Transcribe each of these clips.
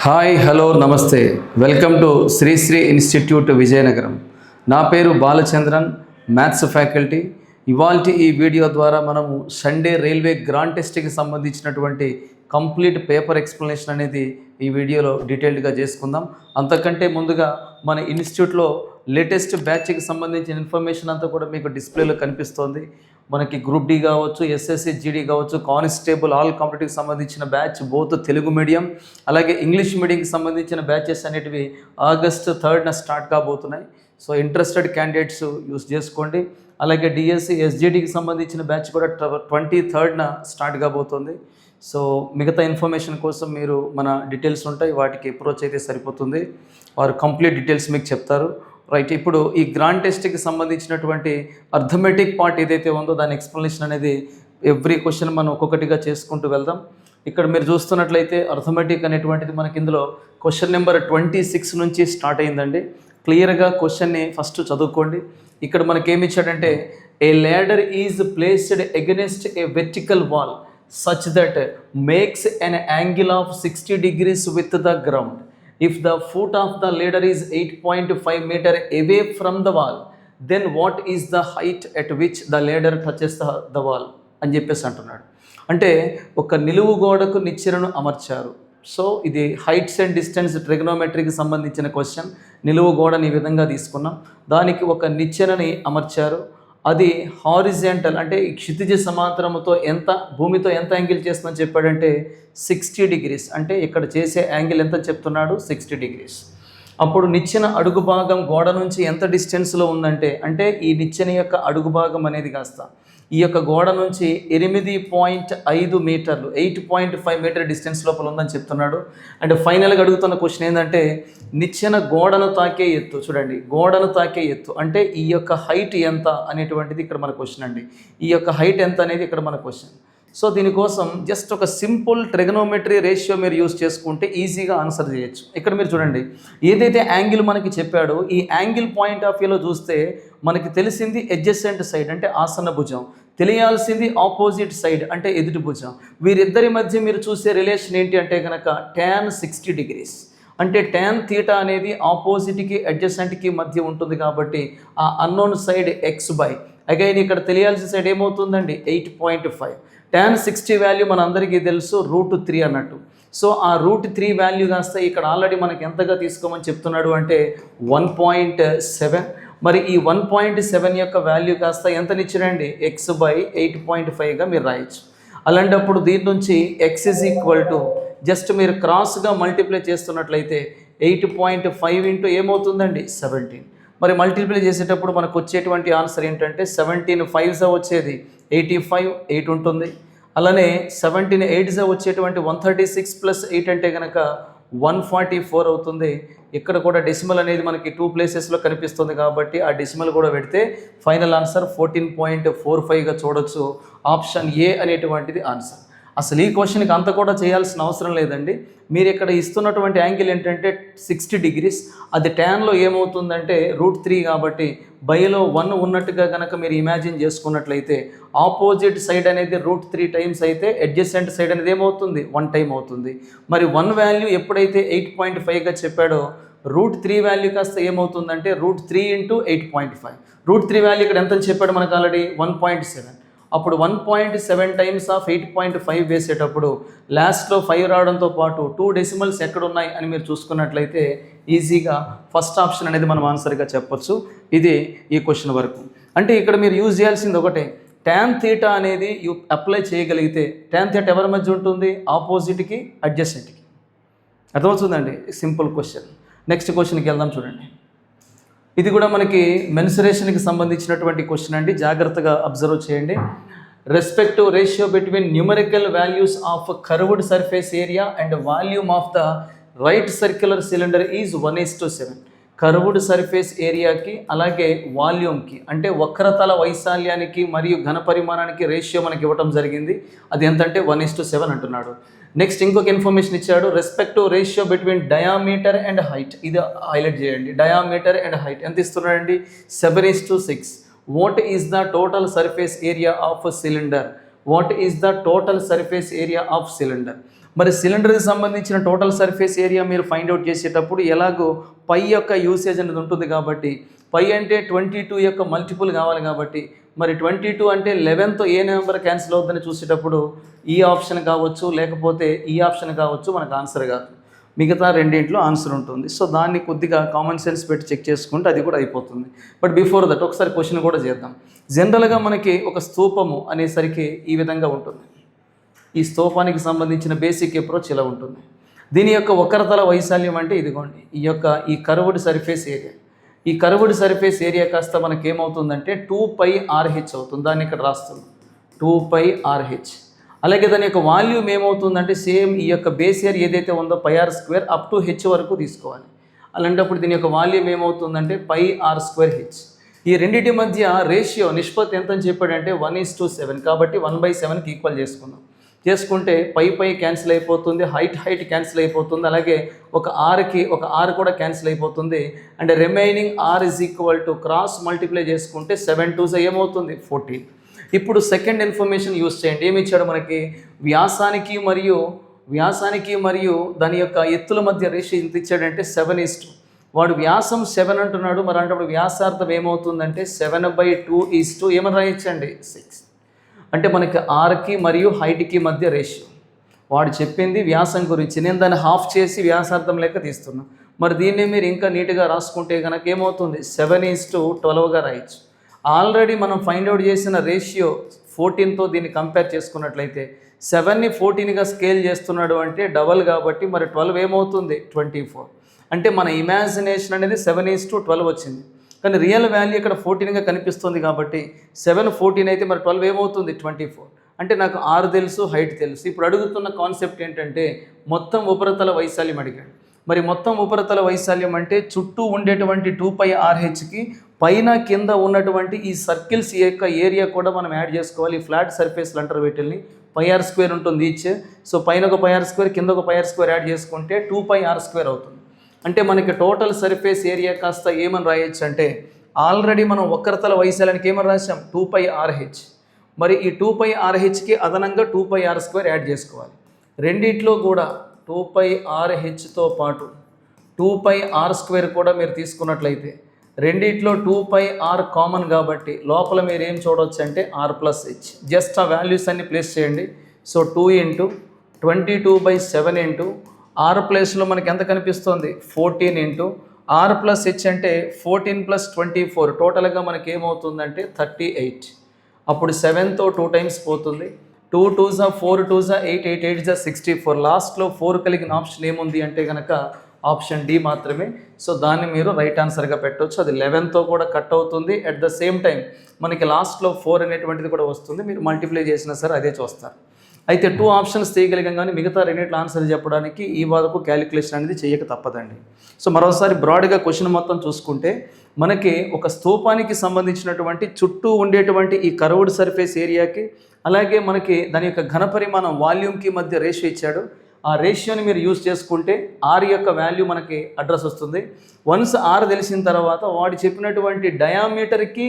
Hi hello నమస్తే, welcome to Shri institute Vizianagaram. నా పేరు బాలచంద్రన్, మ్యాథ్స్ ఫ్యాకల్టీ. ఇవాల్టి ఈ వీడియో ద్వారా మనము సండే రైల్వే గ్రాండ్ టెస్ట్కి సంబంధించినటువంటి కంప్లీట్ పేపర్ ఎక్స్ప్లెనేషన్ అనేది ఈ వీడియోలో డీటెయిల్డ్గా చేసుకుందాం. అంతకంటే ముందుగా మన ఇన్స్టిట్యూట్లో లేటెస్ట్ బ్యాచ్కి సంబంధించిన ఇన్ఫర్మేషన్ అంతా కూడా మీకు డిస్ప్లేలో కనిపిస్తోంది. మనకి గ్రూప్ డి కావచ్చు, ఎస్ఎస్సి జీడీ కావచ్చు, కానిస్టేబుల్ ఆల్ కాంపిటేటివ్కి సంబంధించిన బ్యాచ్ బోత్ తెలుగు మీడియం అలాగే ఇంగ్లీష్ మీడియంకి సంబంధించిన బ్యాచెస్ అనేటివి ఆగస్టు 3rd స్టార్ట్ కాబోతున్నాయి. సో ఇంట్రెస్టెడ్ క్యాండిడేట్స్ యూస్ చేసుకోండి. అలాగే డిఎస్సి ఎస్జిడికి సంబంధించిన బ్యాచ్ కూడా 23rd స్టార్ట్ కాబోతుంది. సో మిగతా ఇన్ఫర్మేషన్ కోసం మీరు మన డీటెయిల్స్ ఉంటాయి, వాటికి అప్రోచ్ అయితే సరిపోతుంది. వారు కంప్లీట్ డీటెయిల్స్ మీకు చెప్తారు. రైట్, ఇప్పుడు ఈ గ్రాండ్ టెస్ట్కి సంబంధించినటువంటి అర్థమెటిక్ పార్ట్ ఏదైతే ఉందో దాని ఎక్స్ప్లెనేషన్ అనేది ఎవ్రీ క్వశ్చన్ మనం ఒక్కొక్కటిగా చేసుకుంటూ వెళ్దాం. ఇక్కడ మీరు చూస్తున్నట్లయితే అర్థమెటిక్ అనేటువంటిది మనకి ఇందులో క్వశ్చన్ నెంబర్ 26 నుంచి స్టార్ట్ అయిందండి. క్లియర్గా క్వశ్చన్ని ఫస్ట్ చదువుకోండి. ఇక్కడ మనకేమి ఇచ్చాడంటే, ఏ ladder is placed against A vertical wall such that makes an angle of 60 degrees with the ground. If the foot of the ladder is 8.5 meter away from the wall, then what is the height at which the ladder touches the wall అని చెప్పేసి అంటున్నాడు. అంటే ఒక నిలువు గోడకు నిచ్చెనను అమర్చారు. So ఇది heights and distance ట్రిగ్నోమెట్రీకి సంబంధించిన క్వశ్చన్. నిలువు గోడని ఈ విధంగా తీసుకున్నాం, దానికి ఒక నిచ్చెనని అమర్చారు. అది హారిజెంటల్ అంటే క్షితిజ సమాంతరముతో భూమితో ఎంత యాంగిల్ చేస్తుందని చెప్పాడంటే 60 degrees. అంటే ఇక్కడ చేసే యాంగిల్ ఎంత చెప్తున్నాడు, 60 degrees. అప్పుడు నిచ్చెన అడుగు భాగం గోడ నుంచి ఎంత డిస్టెన్స్లో ఉందంటే, అంటే ఈ నిచ్చెన యొక్క అడుగు భాగం అనేది కాస్త ఈ యొక్క గోడ నుంచి 8.5 మీటర్లు 8.5 మీటర్ డిస్టెన్స్ లోపల ఉందని చెప్తున్నాడు. అంటే ఫైనల్గా అడుగుతున్న క్వశ్చన్ ఏంటంటే, నిచ్చెన గోడను తాకే ఎత్తు, చూడండి గోడను తాకే ఎత్తు అంటే ఈ యొక్క హైట్ ఎంత అనేటువంటిది ఇక్కడ మన క్వశ్చన్ అండి. ఈ యొక్క హైట్ ఎంత అనేది ఇక్కడ మన క్వశ్చన్. సో దీనికోసం జస్ట్ ఒక సింపుల్ ట్రిగనోమెట్రీ రేషియో మీరు యూజ్ చేసుకుంటే ఈజీగా ఆన్సర్ చేయొచ్చు. ఇక్కడ మీరు చూడండి, ఏదైతే యాంగిల్ మనకి చెప్పాడో ఈ యాంగిల్ పాయింట్ ఆఫ్ వ్యూలో చూస్తే మనకి తెలిసింది ఎడ్జసెంట్ సైడ్ అంటే ఆసన్న భుజం, తెలియాల్సింది ఆపోజిట్ సైడ్ అంటే ఎదుటి భుజం. వీరిద్దరి మధ్య మీరు చూసే రిలేషన్ ఏంటి అంటే కనుక tan 60 degrees. అంటే tan θ అనేది ఆపోజిట్కి అడ్జసెంట్కి మధ్య ఉంటుంది కాబట్టి ఆ అన్నోన్ సైడ్ x/, అగైన్ ఇక్కడ తెలియాల్సిన సైడ్ ఏమవుతుందండి 8.5. tan 60 వాల్యూ మన అందరికీ తెలుసు √3 అన్నట్టు. సో ఆ √3 వాల్యూ కాస్త ఇక్కడ ఆల్రెడీ మనకి ఎంతగా తీసుకోమని చెప్తున్నాడు అంటే 1.7. మరి ఈ 1.7 యొక్క వాల్యూ కాస్త ఎంతనిచ్చినండి x/8.5గా మీరు రాయొచ్చు. అలాంటప్పుడు దీని నుంచి x జస్ట్ మీరు క్రాస్గా మల్టిప్లై చేస్తున్నట్లయితే 8.5 ఇంటూ ఏమవుతుందండి 17. మరి మల్టిప్లై చేసేటప్పుడు మనకు వచ్చేటువంటి ఆన్సర్ ఏంటంటే 17 5s వచ్చేది 85, 8 ఉంటుంది. అలానే 17 8s వచ్చేటువంటి 136 + 8 అంటే కనుక 144 అవుతుంది. ఇక్కడ కూడా డెసిమల్ అనేది మనకి 2 ప్లేసెస్లో కనిపిస్తుంది కాబట్టి ఆ డెసిమల్ కూడా పెడితే ఫైనల్ ఆన్సర్ 14.45గా చూడొచ్చు. ఆప్షన్ ఏ అనేటువంటిది ఆన్సర్. అసలు ఈ క్వశ్చన్కి అంత కూడా చేయాల్సిన అవసరం లేదండి. మీరు ఇక్కడ ఇస్తున్నటువంటి యాంగిల్ ఏంటంటే 60 degrees. అది ట్యాన్లో ఏమవుతుందంటే √3 కాబట్టి బైలో 1 ఉన్నట్టుగా కనుక మీరు ఇమాజిన్ చేసుకున్నట్లయితే ఆపోజిట్ సైడ్ అనేది √3 టైమ్స్ అయితే అడ్జసెంట్ సైడ్ అనేది ఏమవుతుంది 1 టైం అవుతుంది. మరి 1 వాల్యూ ఎప్పుడైతే 8.5గా చెప్పాడో √3 వాల్యూ కాస్త ఏమవుతుందంటే √3 × 8.5. √3 వాల్యూ ఇక్కడ ఎంత చెప్పాడు మనకు ఆల్రెడీ 1.7. అప్పుడు 1.7 టైమ్స్ ఆఫ్ 8.5 వేసేటప్పుడు లాస్ట్లో 5 రావడంతో పాటు 2 డెసిమల్స్ ఎక్కడున్నాయి అని మీరు చూసుకున్నట్లయితే ఈజీగా ఫస్ట్ ఆప్షన్ అనేది మనం ఆన్సర్గా చెప్పొచ్చు. ఇది ఈ క్వశ్చన్ వరకు. అంటే ఇక్కడ మీరు యూజ్ చేయాల్సింది ఒకటే, tan θ అనేది అప్లై చేయగలిగితే tan θ ఎవరి మధ్య ఉంటుంది, ఆపోజిట్కి అడ్జసెంట్కి. అర్థమవుతుందండి, సింపుల్ క్వశ్చన్. నెక్స్ట్ క్వశ్చన్కి వెళ్దాం. చూడండి, ఇది కూడా మనకి మెన్సురేషన్కి సంబంధించినటువంటి క్వశ్చన్ అండి. జాగ్రత్తగా అబ్జర్వ్ చేయండి. Respective ratio between numerical values of curved surface area and volume of the right circular cylinder is 1:7. Curved surface ఏరియాకి అలాగే వాల్యూమ్కి అంటే వక్రతల వైశాల్యానికి మరియు ఘన పరిమాణానికి రేషియో మనకి ఇవ్వటం జరిగింది. అది ఎంతంటే 1:7 అంటున్నాడు. నెక్స్ట్ ఇంకొక ఇన్ఫర్మేషన్ ఇచ్చాడు, respective ratio between diameter and height. ఇది హైలైట్ చేయండి, డయామీటర్ అండ్ హైట్ ఎంత ఇస్తున్నాడండి 7:6. What is the total surface area of cylinder what is the total surface area of cylinder. మరి సిలిండర్కి సంబంధించిన టోటల్ సర్ఫేస్ ఏరియా మీరు find out చేసేటప్పుడు ఎలాగో పై యొక్క usage అనేది ఉంటుంది కాబట్టి పై అంటే 22 యొక్క మల్టిపుల్ కావాలి కాబట్టి మరి 22 అంటే 11తో ఏ నెంబర్ క్యాన్సిల్ అవుతుందని చూసేటప్పుడు ఈ ఆప్షన్ కావచ్చు లేకపోతే ఈ ఆప్షన్ కావచ్చు మనకు ఆన్సర్ కాదు. మిగతా రెండింటిలో ఆన్సర్ ఉంటుంది. సో దాన్ని కొద్దిగా కామన్ సెన్స్ పెట్టి చెక్ చేసుకుంటే అది కూడా అయిపోతుంది. బట్ బిఫోర్ దట్ ఒకసారి క్వశ్చన్ కూడా చేద్దాం. జనరల్గా మనకి ఒక స్తూపము అనేసరికి ఈ విధంగా ఉంటుంది. ఈ స్తూపానికి సంబంధించిన బేసిక్ అప్రోచ్ ఇలా ఉంటుంది. దీని యొక్క వక్రతల వైశాల్యం అంటే ఇదిగోండి ఈ కర్వ్డ్ సర్ఫేస్ ఏరియా. ఈ కర్వ్డ్ సర్ఫేస్ ఏరియా కాస్త మనకి ఏమవుతుందంటే 2πRh అవుతుంది. దాన్ని ఇక్కడ రాస్తున్నాం 2πRh. అలాగే దాని యొక్క వాల్యూమ్ ఏమవుతుందంటే సేమ్ ఈ యొక్క బేస్ ఏరియా ఏదైతే ఉందో πr² అప్ టు h వరకు తీసుకోవాలి. అలాంటప్పుడు దీని యొక్క వాల్యూమ్ ఏమవుతుందంటే πr²h. ఈ రెండింటి మధ్య రేషియో నిష్పత్తి ఎంత అని చెప్పాడంటే 1:7. కాబట్టి 1/7కి ఈక్వల్ చేసుకుంటే పై క్యాన్సిల్ అయిపోతుంది, హైట్ క్యాన్సిల్ అయిపోతుంది, అలాగే ఒక ఆర్ కూడా క్యాన్సిల్ అయిపోతుంది. And remaining R is equal to cross multiply చేసుకుంటే 7 2 ఏమవుతుంది 14. ఇప్పుడు సెకండ్ ఇన్ఫర్మేషన్ యూస్ చేయండి. ఏమి ఇచ్చాడు మనకి వ్యాసానికి మరియు దాని యొక్క ఎత్తుల మధ్య రేషియో ఎంత ఇచ్చాడంటే 7:2. వాడు వ్యాసం 7 అంటున్నాడు. మరి అంటే వ్యాసార్థం ఏమవుతుందంటే 7/2 ఏమని రాయించండి 6. అంటే మనకి ఆర్కి మరియు హైట్కి మధ్య రేషియో. వాడు చెప్పింది వ్యాసం గురించి, నేను దాన్ని హాఫ్ చేసి వ్యాసార్థం లెక్క తీస్తున్నా. మరి దీన్ని మీరు ఇంకా నీట్గా రాసుకుంటే కనుక ఏమవుతుంది 7:12గా రాయొచ్చు. ఆల్రెడీ మనం ఫైండ్ అవుట్ చేసిన రేషియో 14తో దీన్ని కంపేర్ చేసుకున్నట్లయితే 7ని 14గా స్కేల్ చేస్తున్నాడు అంటే డబల్ కాబట్టి మరి 12 ఏమవుతుంది 24. అంటే మన ఇమాజినేషన్ అనేది 7:12 వచ్చింది, కానీ రియల్ వాల్యూ ఇక్కడ 14గా కనిపిస్తుంది కాబట్టి 7 14 అయితే మరి 12 ఏమవుతుంది 24. అంటే నాకు ఆర్ తెలుసు, హైట్ తెలుసు. ఇప్పుడు అడుగుతున్న కాన్సెప్ట్ ఏంటంటే మొత్తం ఉపరితల వైశాల్యం అడిగాడు. మరి మొత్తం ఉపరితల వైశాల్యం అంటే చుట్టూ ఉండేటువంటి 2πRhకి పైన కింద ఉన్నటువంటి ఈ సర్కిల్స్ యొక్క ఏరియా కూడా మనం యాడ్ చేసుకోవాలి. ఈ ఫ్లాట్ సర్ఫేస్లు అంటారు వీటిల్ని. πr² ఉంటుంది ఈచ్. సో పైన ఒక πr² కింద ఒక πr² యాడ్ చేసుకుంటే 2πr² అవుతుంది. అంటే మనకి టోటల్ సర్ఫేస్ ఏరియా కాస్త ఏమని రాయొచ్చు అంటే ఆల్రెడీ మనం వక్రతల వైశాల్యానికి ఏమని రాసాం 2πRh. మరి ఈ 2πRhకి అదనంగా 2πr² యాడ్ చేసుకోవాలి. రెండిట్లో కూడా 2πRhతో పాటు 2πr² కూడా మీరు తీసుకున్నట్లయితే రెండిట్లో 2πr కామన్ కాబట్టి లోపల మీరు ఏం చూడవచ్చు అంటే r+h. జస్ట్ ఆ వాల్యూస్ అన్ని ప్లేస్ చేయండి. సో 2 × 22/7 r ప్లేస్లో మనకి ఎంత కనిపిస్తుంది 14 × r+h అంటే 14 + 24 టోటల్గా మనకి ఏమవుతుందంటే 38. అప్పుడు 7తో 2 టైమ్స్ పోతుంది. 2 2s 4 2s 8 8 8s 64. లాస్ట్లో 4 కలిగిన ఆప్షన్ ఏముంది అంటే కనుక ఆప్షన్ డి మాత్రమే. సో దాన్ని మీరు రైట్ ఆన్సర్గా పెట్టవచ్చు. అది 11తో కూడా కట్ అవుతుంది. అట్ ద సేమ్ టైం మనకి లాస్ట్లో 4 అనేటువంటిది కూడా వస్తుంది. మీరు మల్టిప్లై చేసినా సరే అదే చూస్తారు. అయితే 2 ఆప్షన్స్ తీయగలిగాం, కానీ మిగతా రెండింటిలో ఆన్సర్ చెప్పడానికి ఈ వరకు క్యాలిక్యులేషన్ అనేది చేయక తప్పదండి. సో మరోసారి బ్రాడ్గా క్వశ్చన్ మొత్తం చూసుకుంటే మనకి ఒక స్తూపానికి సంబంధించినటువంటి చుట్టూ ఉండేటువంటి ఈ కర్వ్డ్ సర్ఫేస్ ఏరియాకి అలాగే మనకి దాని యొక్క ఘనపరిమాణం వాల్యూమ్కి మధ్య రేషియో ఇచ్చాడు. ఆ రేషియోని మీరు యూజ్ చేసుకుంటే ఆర్ యొక్క వాల్యూ మనకి అడ్రస్ వస్తుంది. వన్స్ ఆర్ తెలిసిన తర్వాత వాడు చెప్పినటువంటి డయామీటర్కి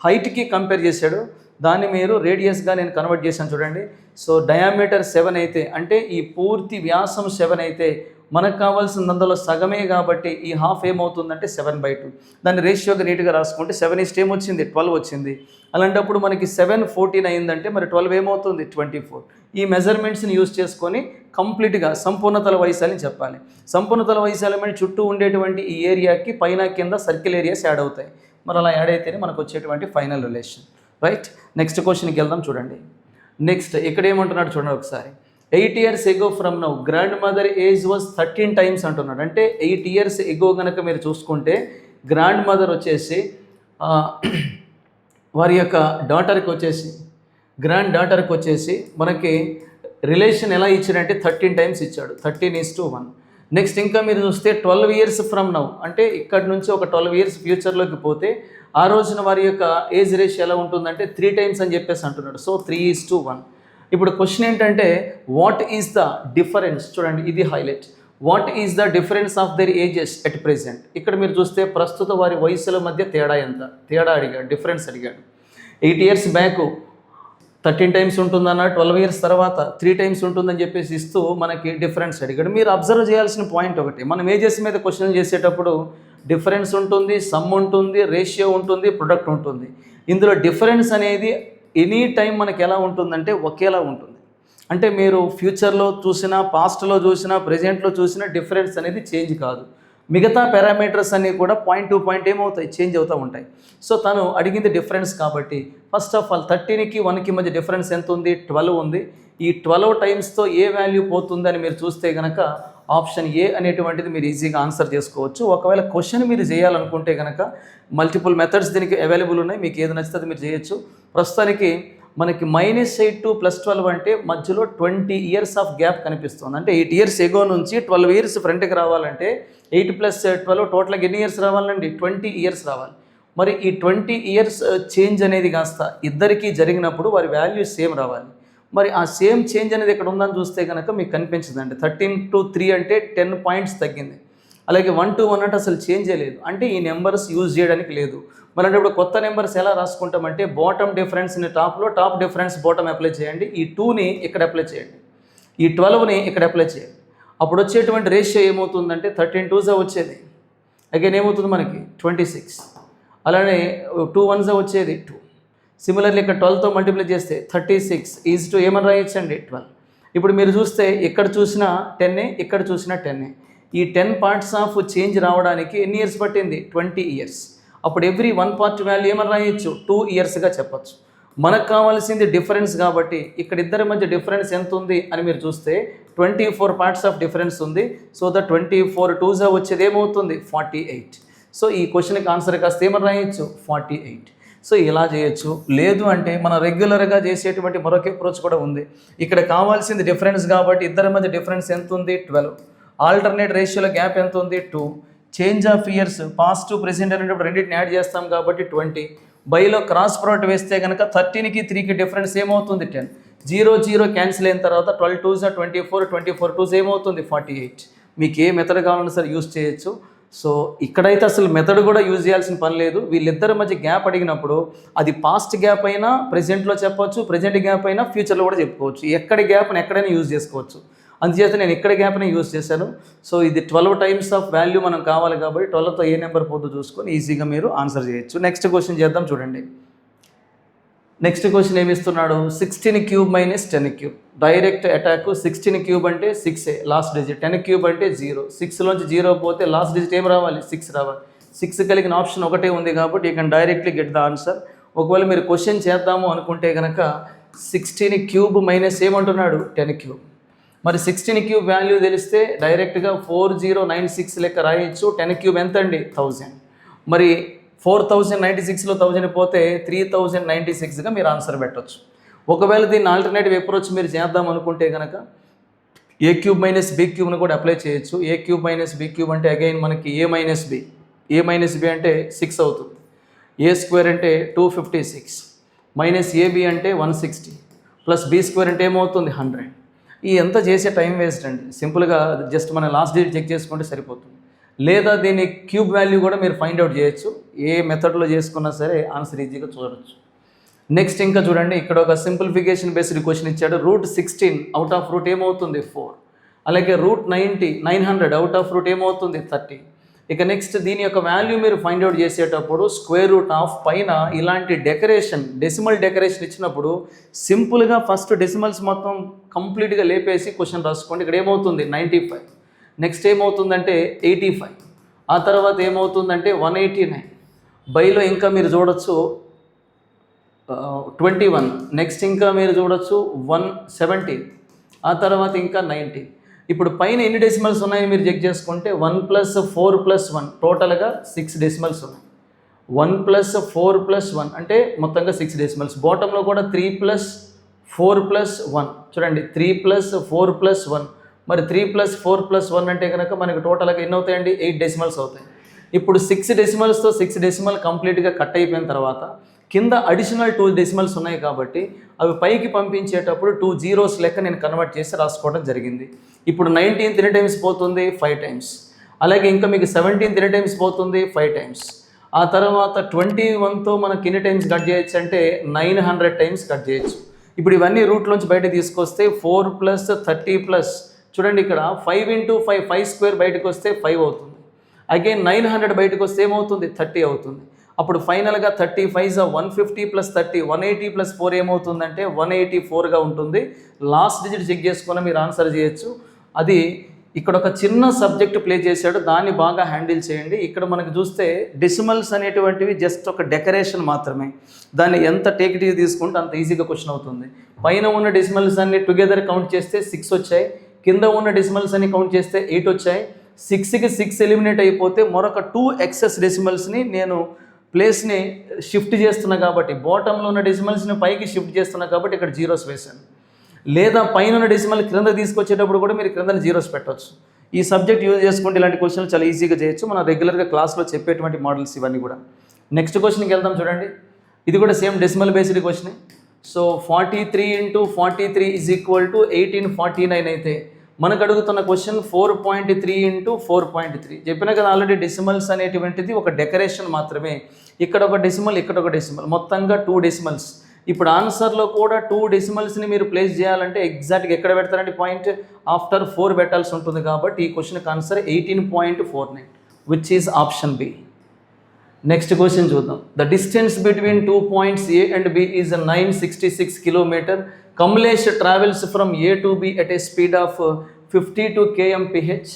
హైట్కి కంపేర్ చేశాడు. దాన్ని మీరు రేడియస్గా నేను కన్వర్ట్ చేశాను చూడండి. సో డయామీటర్ 7 అయితే అంటే ఈ పూర్తి వ్యాసం 7 అయితే మనకు కావాల్సిన అందులో సగమే కాబట్టి ఈ హాఫ్ ఏమవుతుందంటే 7/2. దాన్ని రేషియోగా నీట్గా రాసుకుంటే 7 ఏమొచ్చింది 12 వచ్చింది. అలాంటప్పుడు మనకి 7 14 అయిందంటే మరి 12 ఏమవుతుంది 24. ఈ మెజర్మెంట్స్ని యూజ్ చేసుకొని కంప్లీట్గా సంపూర్ణతల వైశాల్యం చెప్పాలి. సంపూర్ణతల వైశాల్యం అంటే చుట్టూ ఉండేటువంటి ఈ ఏరియాకి పైన కింద సర్కిల్ ఏరియాస్ యాడ్ అవుతాయి. మరి అలా యాడ్ అయితేనే మనకు వచ్చేటువంటి ఫైనల్ రిలేషన్. రైట్, నెక్స్ట్ క్వశ్చన్కి వెళ్దాం చూడండి. నెక్స్ట్ ఇక్కడ ఏమంటున్నాడు చూడండి ఒకసారి. 8 years ago from now grand mother age was 13 times అంటున్నాడు. అంటే 8 years ago కనుక మీరు చూసుకుంటే గ్రాండ్ మదర్ వచ్చేసి వారి యొక్క గ్రాండ్ డాటర్కి వచ్చేసి మనకి రిలేషన్ ఎలా ఇచ్చాడంటే 13 times ఇచ్చాడు. 13:1. నెక్స్ట్ ఇంకా మీరు చూస్తే 12 years ఫ్రమ్ నౌ అంటే ఇక్కడ నుంచి ఒక 12 years ఫ్యూచర్లోకి పోతే ఆ రోజున వారి యొక్క ఏజ్ రేషియో ఎలా ఉంటుందంటే 3 times అని చెప్పేసి అంటున్నాడు. సో 3:1. ఇప్పుడు క్వశ్చన్ ఏంటంటే వాట్ ఈజ్ ద డిఫరెన్స్, చూడండి ఇది highlight. What is the difference of their ages at present. ఇక్కడ మీరు చూస్తే ప్రస్తుత వారి వయసుల మధ్య తేడా ఎంత, తేడా అడిగాడు, డిఫరెన్స్ అడిగాడు. 8 years బ్యాక్ 13 టైమ్స్ ఉంటుందన్న 12 ఇయర్స్ తర్వాత 3 టైమ్స్ ఉంటుందని చెప్పేసి ఇస్తూ మనకి డిఫరెన్స్ అడిగాడు. మీరు అబ్జర్వ్ చేయాల్సిన పాయింట్ ఒకటి, మనం ఏజెస్ మీద క్వశ్చన్ చేసేటప్పుడు డిఫరెన్స్ ఉంటుంది, సమ్ ఉంటుంది, రేషియో ఉంటుంది, ప్రొడక్ట్ ఉంటుంది. ఇందులో డిఫరెన్స్ అనేది ఎనీ టైం మనకి ఎలా ఉంటుందంటే ఒకేలా ఉంటుంది. అంటే మీరు ఫ్యూచర్లో చూసినా, పాస్ట్లో చూసినా, ప్రజెంట్లో చూసినా డిఫరెన్స్ అనేది చేంజ్ కాదు. మిగతా పారామీటర్స్ అన్నీ కూడా పాయింట్ టు పాయింట్ ఏమవుతాయి, చేంజ్ అవుతూ ఉంటాయి. సో తను అడిగింది డిఫరెన్స్ కాబట్టి ఫస్ట్ ఆఫ్ ఆల్ 13కి 1కి మధ్య డిఫరెన్స్ ఎంత ఉంది, 12 ఉంది. ఈ 12 టైమ్స్తో ఏ వాల్యూ పోతుందని మీరు చూస్తే కనుక ఆప్షన్ ఏ అనేటువంటిది మీరు ఈజీగా ఆన్సర్ చేసుకోవచ్చు. ఒకవేళ క్వశ్చన్ మీరు చేయాలనుకుంటే కనుక మల్టిపుల్ మెథడ్స్ దీనికి అవైలబుల్ ఉన్నాయి, మీకు ఏది నచ్చితే మీరు చేయొచ్చు. ప్రస్తుతానికి మనకి -8 to +12 అంటే మధ్యలో 20 ఇయర్స్ ఆఫ్ గ్యాప్ కనిపిస్తుంది. అంటే 8 ఇయర్స్ ఎగో నుంచి 12 ఇయర్స్ ఫ్రంట్కి రావాలంటే 8 + 12 టోటల్గా ఎన్ని ఇయర్స్ రావాలండి, 20 ఇయర్స్ రావాలి. మరి ఈ 20 ఇయర్స్ చేంజ్ అనేది కాస్త ఇద్దరికీ జరిగినప్పుడు వారి వాల్యూ సేమ్ రావాలి. మరి ఆ సేమ్ చేంజ్ అనేది ఇక్కడ ఉందని చూస్తే కనుక మీకు కనిపించదండి. 13 to 3 అంటే 10 పాయింట్స్ తగ్గింది. అలాగే 1 to 1 అంటే అసలు చేంజే లేదు, అంటే ఈ నెంబర్స్ యూజ్ చేయడానికి లేదు. మరి అంటే ఇప్పుడు కొత్త నెంబర్స్ ఎలా రాసుకుంటామంటే బాటమ్ డిఫరెన్స్ని టాప్లో, టాప్ డిఫరెన్స్ బాటమ్ అప్లై చేయండి, ఈ 2ని ఇక్కడ అప్లై చేయండి, ఈ 12ని ఇక్కడ అప్లై చేయండి. అప్పుడు వచ్చేటువంటి రేషియో ఏమవుతుందంటే 13 2s వచ్చేది, అగైన్ ఏమవుతుంది మనకి 26. అలానే 2 1s వచ్చేది 2. సిమిలర్లీ ఇక్కడ 12తో మల్టిప్లై చేస్తే 36 ఈజ్ టు ఏమని రాయొచ్చండి 12. ఇప్పుడు మీరు చూస్తే ఇక్కడ చూసినా 10, ఇక్కడ చూసినా 10. ఈ 10 పార్ట్స్ ఆఫ్ చేంజ్ రావడానికి ఎన్ని ఇయర్స్ పట్టింది, 20 ఇయర్స్. అప్పుడు ఎవ్రీ 1 పార్ట్ వాల్యూ ఏమని రాయొచ్చు, 2 ఇయర్స్గా చెప్పచ్చు. మనకు కావాల్సింది డిఫరెన్స్ కాబట్టి ఇక్కడ ఇద్దరి మధ్య డిఫరెన్స్ ఎంత ఉంది అని మీరు చూస్తే 24 పార్ట్స్ ఆఫ్ డిఫరెన్స్ ఉంది. సో ద 24 2s వచ్చేది ఏమవుతుంది 48. సో ఈ క్వశ్చన్కి ఆన్సర్ కాస్త ఏమని రాయొచ్చు 48. సో ఇలా చేయొచ్చు. లేదు అంటే మనం రెగ్యులర్గా చేసేటువంటి మరొక అప్రోచ్ కూడా ఉంది. ఇక్కడ కావాల్సింది డిఫరెన్స్ కాబట్టి ఇద్దరి మధ్య డిఫరెన్స్ ఎంత ఉంది 12. ఆల్టర్నేట్ రేషియోలో గ్యాప్ ఎంత ఉంది 2. Change of years past to present అనేటప్పుడు రెండింటిని యాడ్ చేస్తాం కాబట్టి 20. బైలో క్రాస్ ప్రోడక్ట్ వేస్తే కనుక 13కి 3కి డిఫరెన్స్ ఏమవుతుంది 10. 0 0 క్యాన్సిల్ అయిన తర్వాత 12 2s 24, 24 2s ఏమవుతుంది 48. మీకు ఏ మెథడ్ కావాలన్నా సరే యూజ్ చేయొచ్చు. సో ఇక్కడైతే అసలు మెథడ్ కూడా యూజ్ చేయాల్సిన పని లేదు. వీళ్ళిద్దరి మధ్య గ్యాప్ అడిగినప్పుడు అది పాస్ట్ గ్యాప్ అయినా ప్రెజెంట్లో చెప్పవచ్చు, ప్రెజెంట్ గ్యాప్ అయినా ఫ్యూచర్లో కూడా చెప్పుకోవచ్చు. ఎక్కడి గ్యాప్ని ఎక్కడైనా యూజ్ చేసుకోవచ్చు. అందుచేత నేను ఇక్కడ గ్యాప్ని యూజ్ చేశాను. సో ఇది 12 టైమ్స్ ఆఫ్ వాల్యూ మనం కావాలి కాబట్టి 12తో ఏ నెంబర్ పోతుందో చూసుకొని ఈజీగా మీరు ఆన్సర్ చేయొచ్చు. నెక్స్ట్ క్వశ్చన్ చేద్దాం చూడండి. నెక్స్ట్ క్వశ్చన్ ఏమిస్తున్నాడు, 16 cube minus 10 cube. Direct attack. 16 cube అంటే 6 లాస్ట్ డిజిట్, 10 క్యూబ్ అంటే 0. 6లోంచి 0 పోతే లాస్ట్ డిజిట్ ఏం రావాలి 6 రావాలి. 6 కలిగిన ఆప్షన్ ఒకటే ఉంది కాబట్టి you can directly get the answer. ఒకవేళ మీరు క్వశ్చన్ చేద్దాము అనుకుంటే కనుక 16 క్యూబ్ మైనస్ ఏమంటున్నాడు 10 క్యూబ్. మరి 16 క్యూబ్ వాల్యూ తెలిస్తే డైరెక్ట్గా 4096 లెక్క రాయొచ్చు. 10 క్యూబ్ ఎంత అండి 1000. మరి 4096లో 1000 పోతే 3096గా మీరు ఆన్సర్ పెట్టవచ్చు. ఒకవేళ దీన్ని ఆల్టర్నేటివ్ అప్రోచ్ మీరు చేద్దాం అనుకుంటే కనుక ఏ క్యూబ్ మైనస్ బి క్యూబ్ను కూడా అప్లై చేయొచ్చు. ఏ క్యూబ్ మైనస్ బి క్యూబ్ అంటే అగైన్ మనకి ఏ మైనస్ బి అంటే 6 అవుతుంది. ఏ స్క్వేర్ అంటే 256 మైనస్ ఏబి అంటే 160 ప్లస్ బి స్క్వేర్ అంటే ఏమవుతుంది 100. ఈ ఎంత చేసే టైం వేస్ట్ అండి. సింపుల్గా జస్ట్ మన లాస్ట్ డేట్ చెక్ చేసుకుంటే సరిపోతుంది. లేదా దీని క్యూబ్ వాల్యూ కూడా మీరు ఫైండ్ అవుట్ చేయొచ్చు. ఏ మెథడ్లో చేసుకున్నా సరే ఆన్సర్ ఈజీగా చూడవచ్చు. నెక్స్ట్ ఇంకా చూడండి, ఇక్కడ ఒక సింప్లిఫికేషన్ బేస్డ్ క్వశ్చన్ ఇచ్చాడు. √16 అవుట్ ఆఫ్ రూట్ ఏమవుతుంది 4. అలాగే √90 900 అవుట్ ఆఫ్ రూట్ ఏమవుతుంది 30. ఇక నెక్స్ట్ దీని యొక్క వాల్యూ మీరు ఫైండ్ అవుట్ చేసేటప్పుడు స్క్వేర్ రూట్ ఆఫ్ పైన ఇలాంటి డెకరేషన్ డెసిమల్ డెకరేషన్ ఇచ్చినప్పుడు సింపుల్గా ఫస్ట్ డెసిమల్స్ మొత్తం కంప్లీట్గా లేపేసి క్వశ్చన్ రాసుకోండి. ఇక్కడ ఏమవుతుంది 95. నెక్స్ట్ ఏమవుతుందంటే 85. ఆ తర్వాత ఏమవుతుందంటే 189. బైలో ఇంకా మీరు చూడొచ్చు 21. నెక్స్ట్ ఇంకా మీరు చూడొచ్చు 170. ఆ తర్వాత ఇంకా 90. ఇప్పుడు పైన ఎన్ని డెసిమల్స్ ఉన్నాయో మీరు చెక్ చేసుకుంటే 1 + 4 + 1 టోటల్గా 6 డెసిమల్స్ ఉన్నాయి. 1 + 4 + 1 అంటే మొత్తంగా 6 డెసిమల్స్. బాటంలో కూడా 3 + 4 + 1 చూడండి, 3 + 4 + 1. మరి 3 + 4 + 1 అంటే కనుక మనకి టోటల్గా ఎన్ని అవుతాయండి 8 డెసిమల్స్ అవుతాయి. ఇప్పుడు 6 డెసిమల్స్తో 6 డెసిమల్ కంప్లీట్గా కట్ అయిపోయిన తర్వాత కింద అడిషనల్ 2 డెసిమల్స్ ఉన్నాయి కాబట్టి అవి పైకి పంపించేటప్పుడు 2 zeros లెక్క నేను కన్వర్ట్ చేసి రాసుకోవడం జరిగింది. ఇప్పుడు 19 3 టైమ్స్ పోతుంది 5 టైమ్స్. అలాగే ఇంకా మీకు 17 3 టైమ్స్ పోతుంది 5 టైమ్స్. ఆ తర్వాత 21తో మనకి ఎన్ని టైమ్స్ కట్ చేయొచ్చు అంటే 900 టైమ్స్ కట్ చేయొచ్చు. ఇప్పుడు ఇవన్నీ రూట్లోంచి బయట తీసుకొస్తే 4 + 30 చూడండి ఇక్కడ 5 × 5 5 స్క్వేర్ బయటకు వస్తే 5 అవుతుంది. అగైన్ 900 బయటకు వస్తే ఏమవుతుంది 30 అవుతుంది. అప్పుడు ఫైనల్గా 35 150 + 30 180 + 4 ఏమవుతుందంటే 184గా ఉంటుంది. లాస్ట్ డిజిట్ చెక్ చేసుకుని మీరు ఆన్సర్ చేయొచ్చు. అది ఇక్కడ ఒక చిన్న సబ్జెక్ట్ ప్లే చేశాడు, దాన్ని బాగా హ్యాండిల్ చేయండి. ఇక్కడ మనకు చూస్తే డెసిమల్స్ అనేటువంటివి జస్ట్ ఒక డెకరేషన్ మాత్రమే. దాన్ని ఎంత టేకిటీవ్ తీసుకుంటే అంత ఈజీగా క్వశ్చన్ అవుతుంది. పైన ఉన్న డెసిమల్స్ అన్ని టుగెదర్ కౌంట్ చేస్తే 6 వచ్చాయి, కింద ఉన్న డెసిమల్స్ అన్ని కౌంట్ చేస్తే 8 వచ్చాయి. 6కి 6 ఎలిమినేట్ అయిపోతే మరొక 2 ఎక్సెస్ డెసిమల్స్ని నేను ప్లేస్ని షిఫ్ట్ చేస్తున్నా కాబట్టి, బాటంలో ఉన్న డెసిమల్స్ని పైకి షిఫ్ట్ చేస్తున్నా కాబట్టి ఇక్కడ జీరోస్ వేశాను. లేదా పైన ఉన్న డెసిమల్ క్రింద తీసుకొచ్చేటప్పుడు కూడా మీరు క్రింద జీరోస్ పెట్టవచ్చు. ఈ సబ్జెక్ట్ యూజ్ చేసుకుంటే ఇలాంటి క్వశ్చన్లు చాలా ఈజీగా చేయొచ్చు. మనం రెగ్యులర్గా క్లాస్లో చెప్పేటువంటి మోడల్స్ ఇవన్నీ కూడా. నెక్స్ట్ క్వశ్చన్కి వెళ్దాం చూడండి. ఇది కూడా same decimal based question. So 43 × 43 = 1849 అయితే మనకు అడుగుతున్న క్వశ్చన్ 4.3 × 4.3. చెప్పినా కదా ఆల్రెడీ డెసిమల్స్ అనేటువంటిది ఒక డెకరేషన్ మాత్రమే. ఇక్కడ ఒక డెసిమల్, ఇక్కడ ఒక డెసిమల్, మొత్తంగా 2 డెసిమల్స్. ఇప్పుడు ఆన్సర్లో కూడా 2 డెసిమల్స్ని మీరు ప్లేస్ చేయాలంటే ఎగ్జాక్ట్గా ఎక్కడ పెడతారండి పాయింట్? ఆఫ్టర్ 4 పెట్టాల్సి ఉంటుంది. కాబట్టి ఈ క్వశ్చన్కి answer 18.49 which is option B. Next question చూద్దాం. The distance between 2 points A and B is 966 km. Kamlesh travels from A to B at a speed of 52 km/h.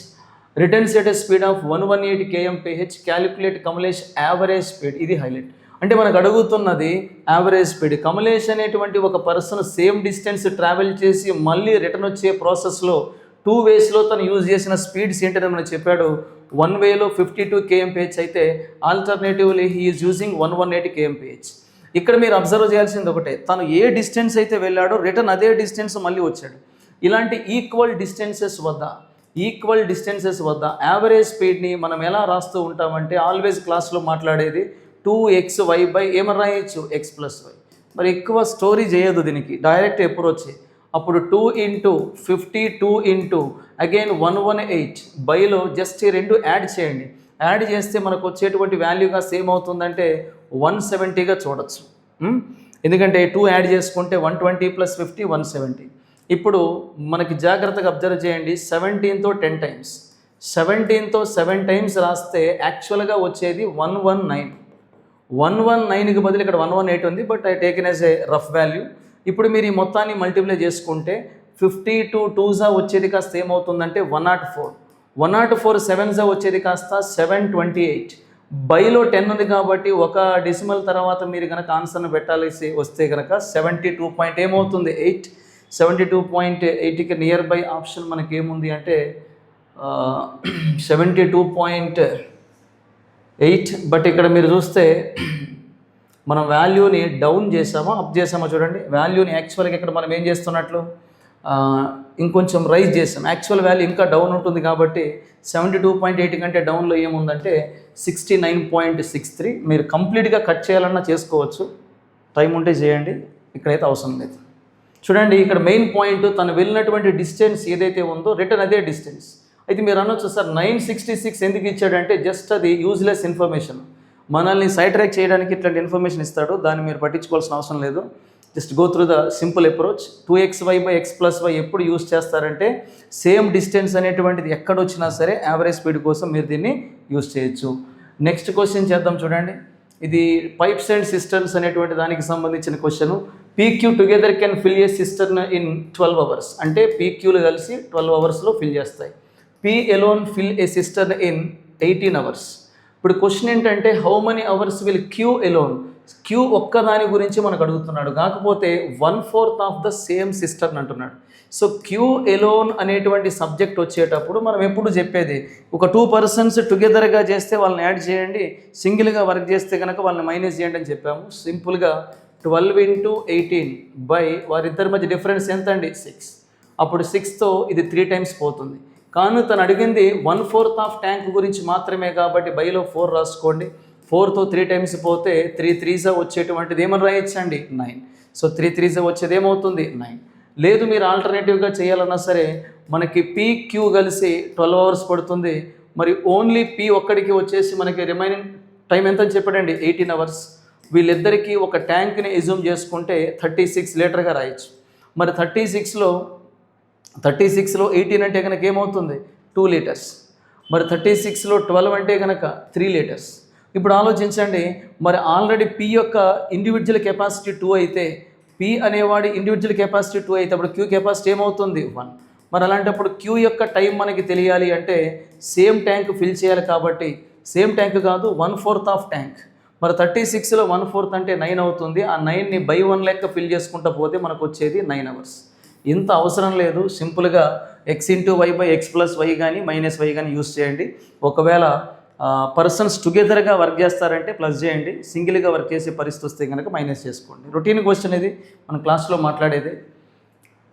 Returns at a speed of 118 km/h. Calculate Kamlesh average speed. ఇది highlight. అంటే మనకు అడుగుతున్నది average speed. Kamlesh అనేటువంటి ఒక person same distance travel చేసి మళ్ళీ return వచ్చే ప్రాసెస్లో 2 waysలో తను యూజ్ చేసిన స్పీడ్స్ ఏంటని మనకు చెప్పాడు. 1 wayలో 52 km/h అయితే alternatively he is using 118 km/h. ఇక్కడ మీరు అబ్జర్వ్ చేయాల్సింది ఒకటే, తను ఏ డిస్టెన్స్ అయితే వెళ్ళాడో రిటర్న్ అదే డిస్టెన్స్ మళ్ళీ వచ్చాడు. ఇలాంటి ఈక్వల్ డిస్టెన్సెస్ వద్ద యావరేజ్ స్పీడ్ని మనం ఎలా రాస్తూ ఉంటామంటే ఆల్వేస్ క్లాస్లో మాట్లాడేది 2xy ఏమని రాయొచ్చు x+y. మరి ఎక్కువ స్టోరీ చేయదు దీనికి, డైరెక్ట్ అప్రోచ్. అప్పుడు 2 × 52 అగైన్ 118 బైలో జస్ట్ ఈ 2 యాడ్ చేయండి. యాడ్ చేస్తే మనకు వచ్చేటువంటి వాల్యూగా సేమ్ అవుతుందంటే 170గా చూడొచ్చు. ఎందుకంటే 2 యాడ్ చేసుకుంటే 120 + 50 170. ఇప్పుడు మనకి జాగ్రత్తగా అబ్జర్వ్ చేయండి. 17తో 10 times, 17తో 7 times రాస్తే యాక్చువల్గా వచ్చేది 119కి బదులు ఇక్కడ 118 ఉంది, but I taken as a rough value. ఇప్పుడు మీరు ఈ మొత్తాన్ని మల్టిప్లై చేసుకుంటే 52 2s వచ్చేది కాస్త ఏమవుతుందంటే 104, 104 7s వచ్చేది కాస్త 728. బైలో 10 ఉంది కాబట్టి ఒక డెసిమల్ తర్వాత మీరు కనుక ఆన్సర్ను పెట్టాల్సి వస్తే కనుక 72 ఏమవుతుంది 8. 72.8కి నియర్ బై ఆప్షన్ మనకి ఏముంది అంటే 72.8. బట్ ఇక్కడ మీరు చూస్తే మనం వాల్యూని డౌన్ చేసామా అప్ చేసామా చూడండి. వాల్యూని యాక్చువల్గా ఇక్కడ మనం ఏం చేస్తున్నట్లు ఇంకొంచెం రైజ్ చేసాం. యాక్చువల్ వాల్యూ ఇంకా డౌన్ ఉంటుంది కాబట్టి 72.8 కంటే డౌన్లో ఏముందంటే 69.63. మీరు కంప్లీట్గా కట్ చేయాలన్నా చేసుకోవచ్చు, టైం ఉంటే చేయండి, ఇక్కడైతే అవసరం లేదు. చూడండి ఇక్కడ మెయిన్ పాయింట్, తను వెళ్ళినటువంటి డిస్టెన్స్ ఏదైతే ఉందో రిటర్న్ అదే డిస్టెన్స్. అయితే మీరు అనొచ్చు సార్ 966 ఎందుకు ఇచ్చాడంటే జస్ట్ అది యూజ్లెస్ ఇన్ఫర్మేషన్. మనల్ని సైడ్ ట్రాక్ చేయడానికి ఇట్లాంటి ఇన్ఫర్మేషన్ ఇస్తాడు, దాన్ని మీరు పట్టించుకోవాల్సిన అవసరం లేదు. Just go through the simple approach. 2xy/x+y ఎప్పుడు యూజ్ చేస్తారంటే సేమ్ డిస్టెన్స్ అనేటువంటిది ఎక్కడొచ్చినా సరే యావరేజ్ స్పీడ్ కోసం మీరు దీన్ని యూజ్ చేయొచ్చు. నెక్స్ట్ క్వశ్చన్ చేద్దాం చూడండి. ఇది పైప్స్ అండ్ సిస్టర్న్స్ అనేటువంటి దానికి సంబంధించిన question. PQ together can fill a cistern in 12 hours. అంటే PQలు కలిసి 12 hours ఫిల్ చేస్తాయి. P alone fill a cistern in 18 hours. ఇప్పుడు క్వశ్చన్ ఏంటంటే how many hours will Q alone. Q ఒక్కదాని గురించి మనకు అడుగుతున్నాడు, కాకపోతే 1/4 ఆఫ్ ద సేమ్ సిస్టర్న్ అంటున్నాడు. సో Q alone అనేటువంటి సబ్జెక్ట్ వచ్చేటప్పుడు మనం ఎప్పుడు చెప్పేది ఒక 2 persons టుగెదర్గా చేస్తే వాళ్ళని యాడ్ చేయండి, సింగిల్గా వర్క్ చేస్తే కనుక వాళ్ళని మైనస్ చేయండి అని చెప్పాము. సింపుల్గా 12 × 18 బై వారిద్దరి మధ్య డిఫరెన్స్ ఎంత అండి 6. అప్పుడు 6తో ఇది 3 times పోతుంది. కానీ తను అడిగింది 1/4 ఆఫ్ ట్యాంక్ గురించి మాత్రమే కాబట్టి బైలో 4 రాసుకోండి. 4తో 3 times పోతే 3 3s వచ్చేటువంటిది ఏమని రాయొచ్చు అండి 9. సో 3 3s వచ్చేది ఏమవుతుంది 9. లేదు మీరు ఆల్టర్నేటివ్గా చేయాలన్నా సరే మనకి PQ కలిసి 12 hours పడుతుంది. మరి ఓన్లీ P ఒక్కడికి వచ్చేసి మనకి రిమైనింగ్ టైం ఎంత అని చెప్పాడండి 18 hours. వీళ్ళిద్దరికీ ఒక ట్యాంక్ని ఎజ్యూమ్ చేసుకుంటే 36 లీటర్గా రాయొచ్చు. మరి 36లో 18 అంటే కనుక ఏమవుతుంది 2 లీటర్స్. మరి 36లో 12 అంటే కనుక 3 లీటర్స్. ఇప్పుడు ఆలోచించండి, మరి ఆల్రెడీ పి యొక్క ఇండివిజువల్ కెపాసిటీ 2 అయితే, పి అనేవాడి ఇండివిజువల్ కెపాసిటీ 2 అయితే అప్పుడు క్యూ కెపాసిటీ ఏమవుతుంది 1. మరి అలాంటప్పుడు క్యూ యొక్క టైం మనకి తెలియాలి అంటే సేమ్ ట్యాంక్ ఫిల్ చేయాలి. కాబట్టి సేమ్ ట్యాంక్ కాదు 1/4 ఆఫ్ ట్యాంక్. మరి 36లో 1/4 అంటే 9 అవుతుంది. ఆ 9ని బై 1 లెక్క ఫిల్ చేసుకుంటూ పోతే మనకు వచ్చేది 9 అవర్స్. ఇంత అవసరం లేదు, సింపుల్గా x/y/x+y కానీ -y కానీ యూస్ చేయండి. ఒకవేళ పర్సన్స్ టుగెదర్గా వర్క్ చేస్తారంటే ప్లస్ చేయండి, సింగిల్గా వర్క్ చేసే పరిస్థితి వస్తే కనుక మైనస్ చేసుకోండి. రొటీన్ క్వశ్చన్ ఇది, మన క్లాస్లో మాట్లాడేది.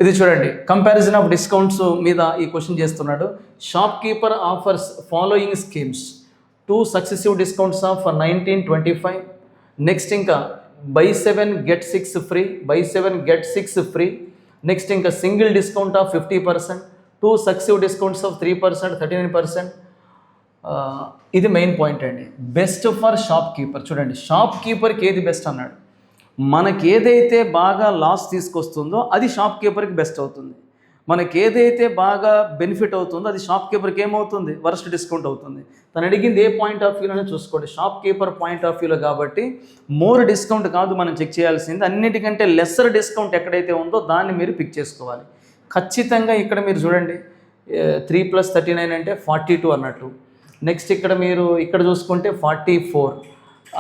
ఇది చూడండి, కంపారిజన్ ఆఫ్ డిస్కౌంట్స్ మీద ఈ క్వశ్చన్ చేస్తున్నాడు. Shopkeeper offers following schemes 2 successive discounts of 1925. Next ఇంకా buy 7 get 6 free, buy 7 get 6 free. Next ఇంకా single discount of 50%, 2 successive discounts of 3%, 39%. ఇది మెయిన్ పాయింట్ అండి. Best for shopkeeper. చూడండి, షాప్ కీపర్కి ఏది బెస్ట్ అన్నాడు. మనకి ఏదైతే బాగా లాస్ తీసుకొస్తుందో అది షాప్ కీపర్కి బెస్ట్ అవుతుంది. మనకి ఏదైతే బాగా బెనిఫిట్ అవుతుందో అది షాప్ కీపర్కి ఏమవుతుంది వర్స్ట్ డిస్కౌంట్ అవుతుంది. తను అడిగింది ఏ పాయింట్ ఆఫ్ వ్యూలోనే చూసుకోండి, షాప్ కీపర్ పాయింట్ ఆఫ్ వ్యూలో. కాబట్టి మోర్ డిస్కౌంట్ కాదు మనం చెక్ చేయాల్సింది, అన్నిటికంటే లెస్సర్ డిస్కౌంట్ ఎక్కడైతే ఉందో దాన్ని మీరు పిక్ చేసుకోవాలి. ఖచ్చితంగా ఇక్కడ మీరు చూడండి 3 + 39 అంటే 42 అన్నట్టు. నెక్స్ట్ ఇక్కడ చూసుకుంటే 44,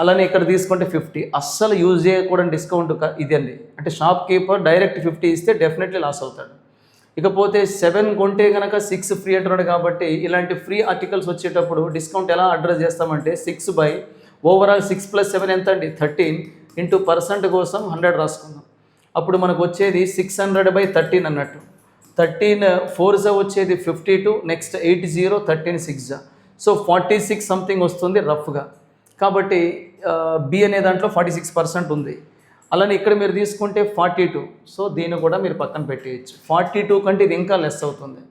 అలానే ఇక్కడ తీసుకుంటే 50. అస్సలు యూజ్ చేయకూడని డిస్కౌంట్ ఇది అండి. అంటే షాప్ కీపర్ డైరెక్ట్ 50 ఇస్తే డెఫినెట్లీ లాస్ అవుతాడు. ఇకపోతే 7 కొంటే కనుక 6 ఫ్రీ అంటున్నాడు. కాబట్టి ఇలాంటి ఫ్రీ ఆర్టికల్స్ వచ్చేటప్పుడు డిస్కౌంట్ ఎలా అడ్రస్ చేస్తామంటే 6 బై ఓవరాల్ 6 + 7 ఎంత అండి 13 ఇంటూ % కోసం 100 రాసుకుందాం. అప్పుడు మనకు వచ్చేది 600/13 అన్నట్టు. 13 4 వచ్చేది 52, నెక్స్ట్ 80 13 6. సో 46 సంథింగ్ వస్తుంది రఫ్గా. కాబట్టి బి అనే దాంట్లో 46% ఉంది. అలానే ఇక్కడ మీరు తీసుకుంటే 42, సో దీన్ని కూడా మీరు పక్కన పెట్టేయచ్చు. 42 కంటే ఇది ఇంకా లెస్ అవుతుంది.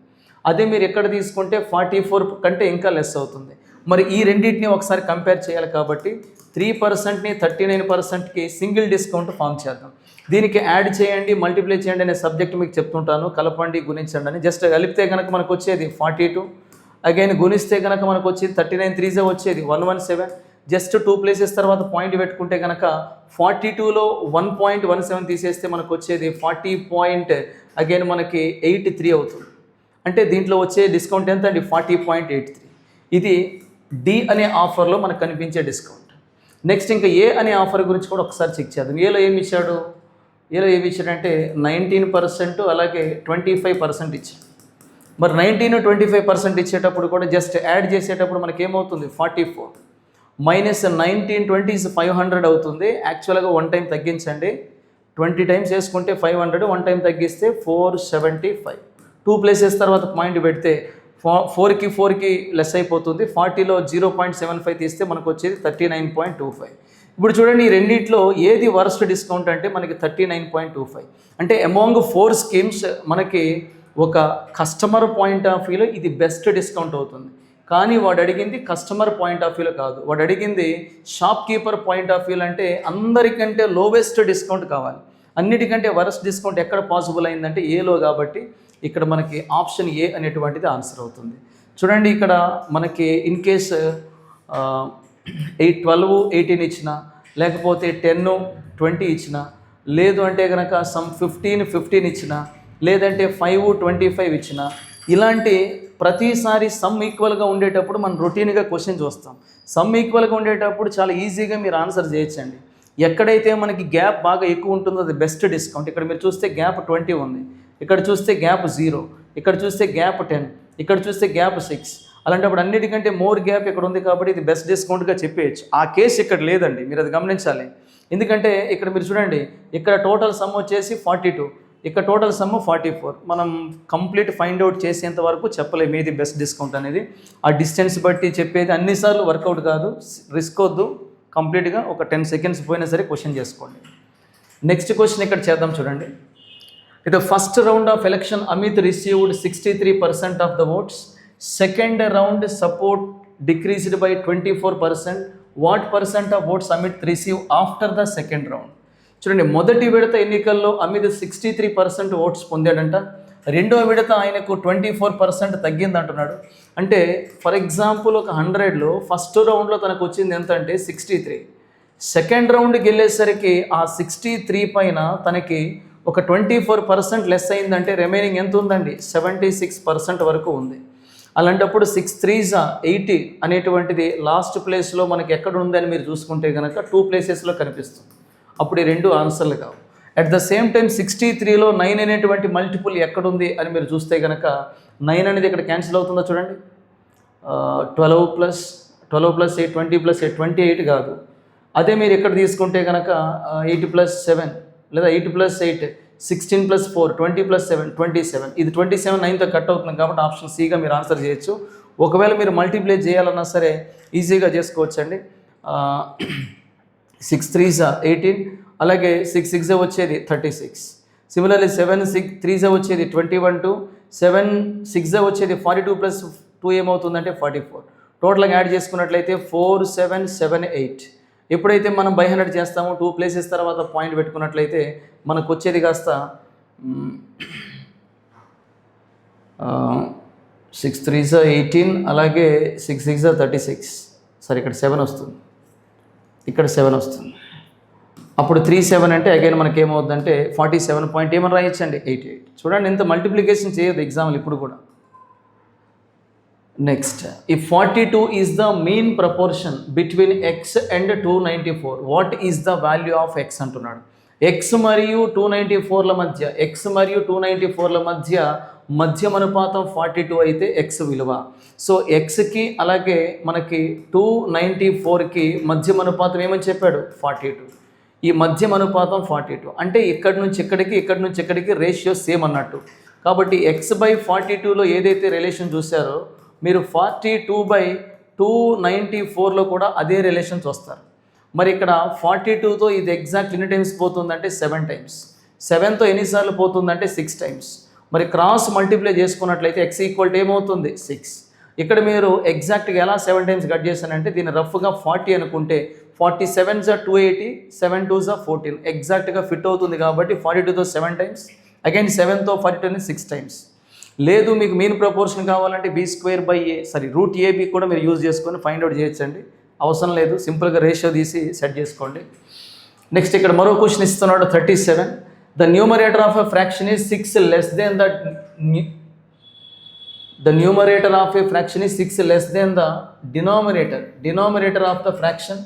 అదే మీరు ఎక్కడ తీసుకుంటే 44 కంటే ఇంకా లెస్ అవుతుంది. మరి ఈ రెండింటిని ఒకసారి కంపేర్ చేయాలి. కాబట్టి 3%ని 39%కి సింగిల్ డిస్కౌంట్ ఫామ్ చేద్దాం. దీనికి యాడ్ చేయండి, మల్టిప్లై చేయండి అనే సబ్జెక్ట్ మీకు చెప్తుంటాను. కలపండి, గుణించండి అని. జస్ట్ కలిపితే కనుక మనకు వచ్చేది 42, అగైన్ గుణిస్తే కనుక మనకు వచ్చేది 39 3 వచ్చేది 117. జస్ట్ 2 ప్లేసెస్ తర్వాత పాయింట్ పెట్టుకుంటే కనుక 42లో 1.17 తీసేస్తే మనకు వచ్చేది 40. అగైన్ మనకి 83 అవుతుంది. అంటే దీంట్లో వచ్చే డిస్కౌంట్ ఎంత అండి 40.83. ఇది డి అనే ఆఫర్లో మనకు కనిపించే డిస్కౌంట్. నెక్స్ట్ ఇంకా ఏ అనే ఆఫర్ గురించి కూడా ఒకసారి చెక్ చేద్దాం. ఏలో ఏమి ఇచ్చాడంటే 19%, అలాగే 25% ఇచ్చాడు. మరి 19 25% ఇచ్చేటప్పుడు కూడా జస్ట్ యాడ్ చేసేటప్పుడు మనకి ఏమవుతుంది 44 మైనస్ 19 20 is 500 అవుతుంది. యాక్చువల్గా 1 టైం తగ్గించండి, 20 టైమ్స్ వేసుకుంటే 500, 1 టైం తగ్గిస్తే 475. 2 ప్లేసెస్ తర్వాత పాయింట్ పెడితే 4కి లెస్ అయిపోతుంది. 40లో 0.75 తీస్తే మనకు వచ్చేది 39.25. ఇప్పుడు చూడండి, ఈ రెండిట్లో ఏది వర్స్ట్ డిస్కౌంట్ అంటే మనకి 39.25. అంటే అమాంగ్ 4 స్కీమ్స్ మనకి ఒక కస్టమర్ పాయింట్ ఆఫ్ వ్యూలో ఇది బెస్ట్ డిస్కౌంట్ అవుతుంది. కానీ వాడు అడిగింది కస్టమర్ పాయింట్ ఆఫ్ వ్యూలో కాదు, వాడు అడిగింది షాప్ కీపర్ పాయింట్ ఆఫ్ వ్యూలో. అంటే అందరికంటే లోవెస్ట్ డిస్కౌంట్ కావాలి. అన్నిటికంటే వరస్ట్ డిస్కౌంట్ ఎక్కడ పాసిబుల్ అయిందంటే ఏలో. కాబట్టి ఇక్కడ మనకి ఆప్షన్ ఏ అనేటువంటిది ఆన్సర్ అవుతుంది. చూడండి, ఇక్కడ మనకి ఇన్ కేస్ 12 18 ఇచ్చిన, లేకపోతే 10 20 ఇచ్చిన, లేదు అంటే కనుక సమ్ 15 ఇచ్చిన, లేదంటే 5 25 ఇచ్చిన, ఇలాంటి ప్రతిసారి సమ్ ఈక్వల్గా ఉండేటప్పుడు మనం రొటీన్గా క్వశ్చన్ చూస్తాం. సమ్ ఈక్వల్గా ఉండేటప్పుడు చాలా ఈజీగా మీరు ఆన్సర్ చేయొచ్చండి. ఎక్కడైతే మనకి గ్యాప్ బాగా ఎక్కువ ఉంటుందో అది బెస్ట్ డిస్కౌంట్. ఇక్కడ మీరు చూస్తే గ్యాప్ 20 ఉంది, ఇక్కడ చూస్తే గ్యాప్ 0, ఇక్కడ చూస్తే గ్యాప్ 10, ఇక్కడ చూస్తే గ్యాప్ 6. అలాంటప్పుడు అన్నిటికంటే మోర్ గ్యాప్ ఇక్కడ ఉంది కాబట్టి ఇది బెస్ట్ డిస్కౌంట్గా చెప్పేయచ్చు. ఆ కేసు ఇక్కడ లేదండి, మీరు అది గమనించాలి. ఎందుకంటే ఇక్కడ మీరు చూడండి, ఇక్కడ టోటల్ సమ్ వచ్చేసి 42, ఇక్కడ టోటల్ సమ్ 44. మనం కంప్లీట్ ఫైండ్ అవుట్ చేసేంత వరకు చెప్పలేము ఏది బెస్ట్ డిస్కౌంట్ అనేది. ఆ డిస్టెన్స్ బట్టి చెప్పేది అన్నిసార్లు వర్కౌట్ కాదు, రిస్క్ వద్దు. కంప్లీట్గా ఒక 10 సెకండ్స్ పోయినా సరే క్వశ్చన్ చేసుకోండి. నెక్స్ట్ క్వశ్చన్ ఇక్కడ చేద్దాం. చూడండి, it first round of election Amit received 63% of the votes. Second round support decreased by 24%. What percent of votes Amit receive after the second round. చూడండి, మొదటి విడత ఎన్నికల్లో అమిత్ 63% ఓట్స్ పొందాడంట. రెండో విడత ఆయనకు 24% తగ్గిందంటున్నాడు. అంటే ఫర్ ఎగ్జాంపుల్ ఒక 100లో ఫస్ట్ రౌండ్లో తనకు వచ్చింది ఎంత అంటే 63. సెకండ్ రౌండ్కి వెళ్ళేసరికి ఆ 63 పైన తనకి ఒక 24% లెస్ అయిందంటే రిమైనింగ్ ఎంత ఉందండి? 76% వరకు ఉంది. అలాంటప్పుడు 6 3s 80 అనేటువంటిది లాస్ట్ ప్లేస్లో మనకి ఎక్కడ ఉందని మీరు చూసుకుంటే కనుక 2 ప్లేసెస్లో కనిపిస్తుంది. అప్పుడు ఈ రెండు ఆన్సర్లు కావు. అట్ ద సేమ్ టైం 63లో 9 అనేటువంటి మల్టిపుల్ ఎక్కడుంది అని మీరు చూస్తే కనుక 9 అనేది ఇక్కడ క్యాన్సిల్ అవుతుందో చూడండి. 12 + 8 20 + 8 28 కాదు. అదే మీరు ఇక్కడ తీసుకుంటే కనుక 8 + 7 లేదా 8 + 8 16 + 4 20 + 7 27. ఇది 27 9తో కట్ అవుతుంది కాబట్టి ఆప్షన్ సిగా మీరు ఆన్సర్ చేయొచ్చు. ఒకవేళ మీరు మల్టిప్లై చేయాలన్నా సరే ఈజీగా చేసుకోవచ్చండి. 6 3s 18, అలాగే 6 6 వచ్చేది 36. సిమిలర్లీ 7 6 3s వచ్చేది 21, 7 6 వచ్చేది 42 + 2 ఏమవుతుందంటే 44. టోటల్గా యాడ్ చేసుకున్నట్లయితే 4 7 7 8. ఎప్పుడైతే మనం బై 100 చేస్తామో 2 ప్లేసెస్ తర్వాత పాయింట్ పెట్టుకున్నట్లయితే మనకు వచ్చేది కాస్త 6 3s 18, అలాగే 6 6 36. సరే, ఇక్కడ 7 వస్తుంది, ఇక్కడ 7 వస్తుంది. అప్పుడు 3 7 అంటే అగైన్ మనకి ఏమవుతుందంటే 47 పాయింట్ ఏమని రాయొచ్చండి 88. చూడండి, ఇంత మల్టిప్లికేషన్ చేయొద్దు ఎగ్జామ్లు ఇప్పుడు కూడా. Next, if 42 is the mean proportion between X and 294, what is the value of X అంటున్నాడు. ఎక్స్ మరియు 294ల మధ్య, ఎక్స్ మరియు 294ల మధ్య అనుపాతం 42 అయితే ఎక్స్ విలువ. సో ఎక్స్కి అలాగే మనకి 294కి మధ్య అనుపాతం ఏమని చెప్పాడు? 42. ఈ మధ్య అనుపాతం 42 అంటే ఇక్కడి నుంచి ఇక్కడికి రేషియో సేమ్ అన్నట్టు. కాబట్టి x/42లో ఏదైతే రిలేషన్ చూసారో మీరు 42/294లో కూడా అదే రిలేషన్ చూస్తారు. మరి ఇక్కడ 42తో ఇది ఎగ్జాక్ట్ ఎన్ని టైమ్స్ పోతుందంటే 7 టైమ్స్. 7తో ఎన్నిసార్లు పోతుందంటే 6 టైమ్స్. మరి క్రాస్ మల్టిప్లై చేసుకున్నట్లయితే x ఈక్వల్ టు ఏమవుతుంది? 6. ఇక్కడ మీరు ఎగ్జాక్ట్గా ఎలా 7 టైమ్స్ కట్ చేశానంటే దీన్ని రఫ్గా 40 అనుకుంటే 47 280, 7 2s 14 ఎగ్జాక్ట్గా ఫిట్ అవుతుంది. కాబట్టి 42తో 7 టైమ్స్, అగైన్ 7తో 42 6 టైమ్స్. లేదు మీకు మీన్ ప్రపోర్షన్ కావాలంటే √AB కూడా మీరు యూజ్ చేసుకొని ఫైండ్ అవుట్ చేయొచ్చండి. అవసరం లేదు, సింపుల్గా రేషియో తీసి సెట్ చేసుకోండి. నెక్స్ట్ ఇక్కడ మరో క్వశ్చన్ ఇస్తున్నాడు 37. The numerator of a fraction is 6 less than the numerator of a fraction is 6 less than the denominator of the fraction.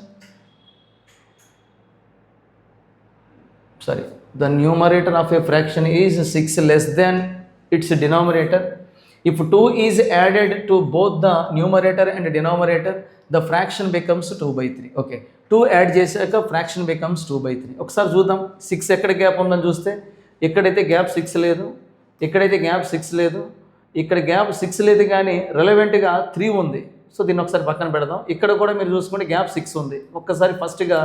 The numerator of a fraction is 6 less than its denominator. If 2 is added to both the numerator and denominator, the fraction becomes 2/3. Okay, 2 add చేశాక fraction becomes 2/3. ఒకసారి చూద్దాం 6 ఎక్కడ gap ఉందని చూస్తే ఎక్కడైతే gap 6 లేదు, ఇక్కడైతే gap 6 లేదు, ఇక్కడ గ్యాప్ 6 లేదు కానీ రెలవెంట్గా 3 ఉంది. సో దీన్ని ఒకసారి పక్కన పెడదాం. ఇక్కడ కూడా మీరు చూసుకుంటే గ్యాప్ 6 ఉంది. ఒక్కసారి ఫస్ట్గా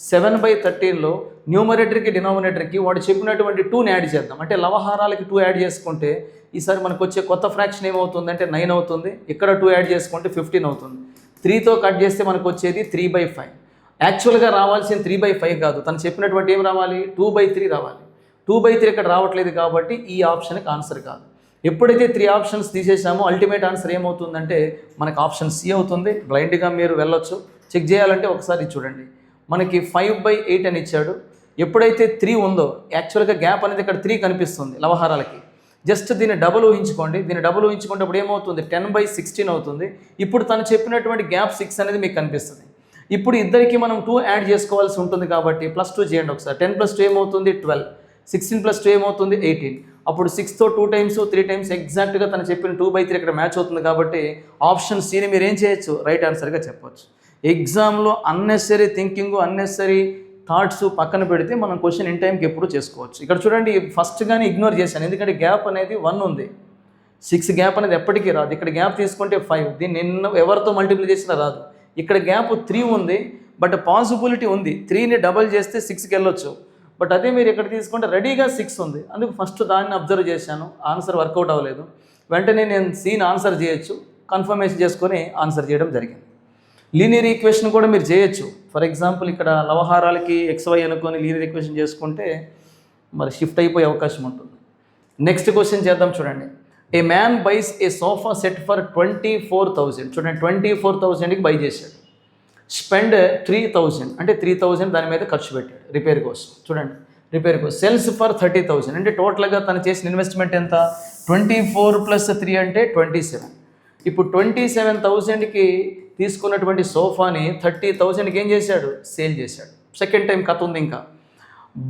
7/13లో న్యూమరేటర్కి డినామినేటర్కి వాడు చెప్పినటువంటి 2ని యాడ్ చేద్దాం. అంటే లవహారాలకి 2 యాడ్ చేసుకుంటే ఈసారి మనకు వచ్చే కొత్త ఫ్రాక్షన్ ఏమవుతుంది అంటే 9 అవుతుంది. ఇక్కడ 2 యాడ్ చేసుకుంటే 15 అవుతుంది. 3తో కట్ చేస్తే మనకు వచ్చేది 3/5. యాక్చువల్గా రావాల్సిన 3/5 కాదు, తను చెప్పినటువంటి ఏం రావాలి? 2/3 రావాలి. 2/3 ఇక్కడ రావట్లేదు కాబట్టి ఈ ఆప్షన్కి ఆన్సర్ కాదు. ఎప్పుడైతే 3 ఆప్షన్స్ తీసేసామో అల్టిమేట్ ఆన్సర్ ఏమవుతుందంటే మనకు ఆప్షన్ సి అవుతుంది. బ్లైండ్గా మీరు వెళ్ళొచ్చు, చెక్ చేయాలంటే ఒకసారి చూడండి. మనకి 5/8 అని ఇచ్చాడు. ఎప్పుడైతే 3 ఉందో యాక్చువల్గా గ్యాప్ అనేది ఇక్కడ 3 కనిపిస్తుంది లవహారాలకి. జస్ట్ దీన్ని డబుల్ ఊహించుకోండి. దీన్ని డబుల్ ఊహించుకున్నప్పుడు ఏమవుతుంది? 10/16 అవుతుంది. ఇప్పుడు తను చెప్పినటువంటి గ్యాప్ 6 అనేది మీకు కనిపిస్తుంది. ఇప్పుడు ఇద్దరికి మనం 2 యాడ్ చేసుకోవాల్సి ఉంటుంది కాబట్టి +2 చేయండి ఒకసారి. 10 + 2 ఏమవుతుంది? 12. 16 + 2 ఏమవుతుంది? 18. అప్పుడు 6తో 2 టైమ్స్ 3 టైమ్స్ ఎగ్జాక్ట్గా తను చెప్పిన 2/3 ఇక్కడ మ్యాచ్ అవుతుంది. కాబట్టి ఆప్షన్ సిని మీరు ఏం చేయొచ్చు? రైట్ ఆన్సర్గా చెప్పవచ్చు. ఎగ్జామ్లో అన్నెసరీ థింకింగ్, అన్నెసరీ థాట్స్ పక్కన పెడితే మనం క్వశ్చన్ ఇన్ టైంకి ఎప్పుడు చేసుకోవచ్చు. ఇక్కడ చూడండి, ఫస్ట్ కానీ ఇగ్నోర్ చేశాను ఎందుకంటే గ్యాప్ అనేది 1 ఉంది. 6 గ్యాప్ అనేది ఎప్పటికీ రాదు. ఇక్కడ గ్యాప్ తీసుకుంటే 5, దీన్ని ఎవరితో మల్టిప్లై చేసినా రాదు. ఇక్కడ గ్యాప్ 3 ఉంది, బట్ పాసిబిలిటీ ఉంది 3ని డబల్ చేస్తే 6కి వెళ్ళొచ్చు. బట్ అదే మీరు ఇక్కడ తీసుకుంటే రెడీగా 6 ఉంది. అందుకు ఫస్ట్ దాన్ని అబ్జర్వ్ చేశాను, ఆన్సర్ వర్కౌట్ అవ్వలేదు. వెంటనే నేను సీని ఆన్సర్ చేయొచ్చు, కన్ఫర్మేషన్ చేసుకొని ఆన్సర్ చేయడం జరిగింది. లీనియర్ ఈక్వేషన్ కూడా మీరు చేయొచ్చు. ఫర్ ఎగ్జాంపుల్ ఇక్కడ లవహారాలకి XY అనుకొని లీనియర్ ఈక్వేషన్ చేసుకుంటే మరి షిఫ్ట్ అయిపోయే అవకాశం ఉంటుంది. నెక్స్ట్ క్వశ్చన్ చేద్దాం చూడండి. A man buys a sofa set for 24,000. చూడండి 24,000కి బై చేశాడు. స్పెండ్ 3,000 అంటే 3,000 దాని మీద ఖర్చు పెట్టాడు రిపేర్ కోసం. చూడండి రిపేర్ కోసం. సెల్స్ ఫర్ 30,000 అంటే టోటల్గా తను చేసిన ఇన్వెస్ట్మెంట్ ఎంత? 24 + 3 అంటే 27. ఇప్పుడు 27,000కి తీసుకున్నటువంటి సోఫాని 30,000కి ఏం చేశాడు? సేల్ చేశాడు. సెకండ్ టైం కథ ఉంది ఇంకా.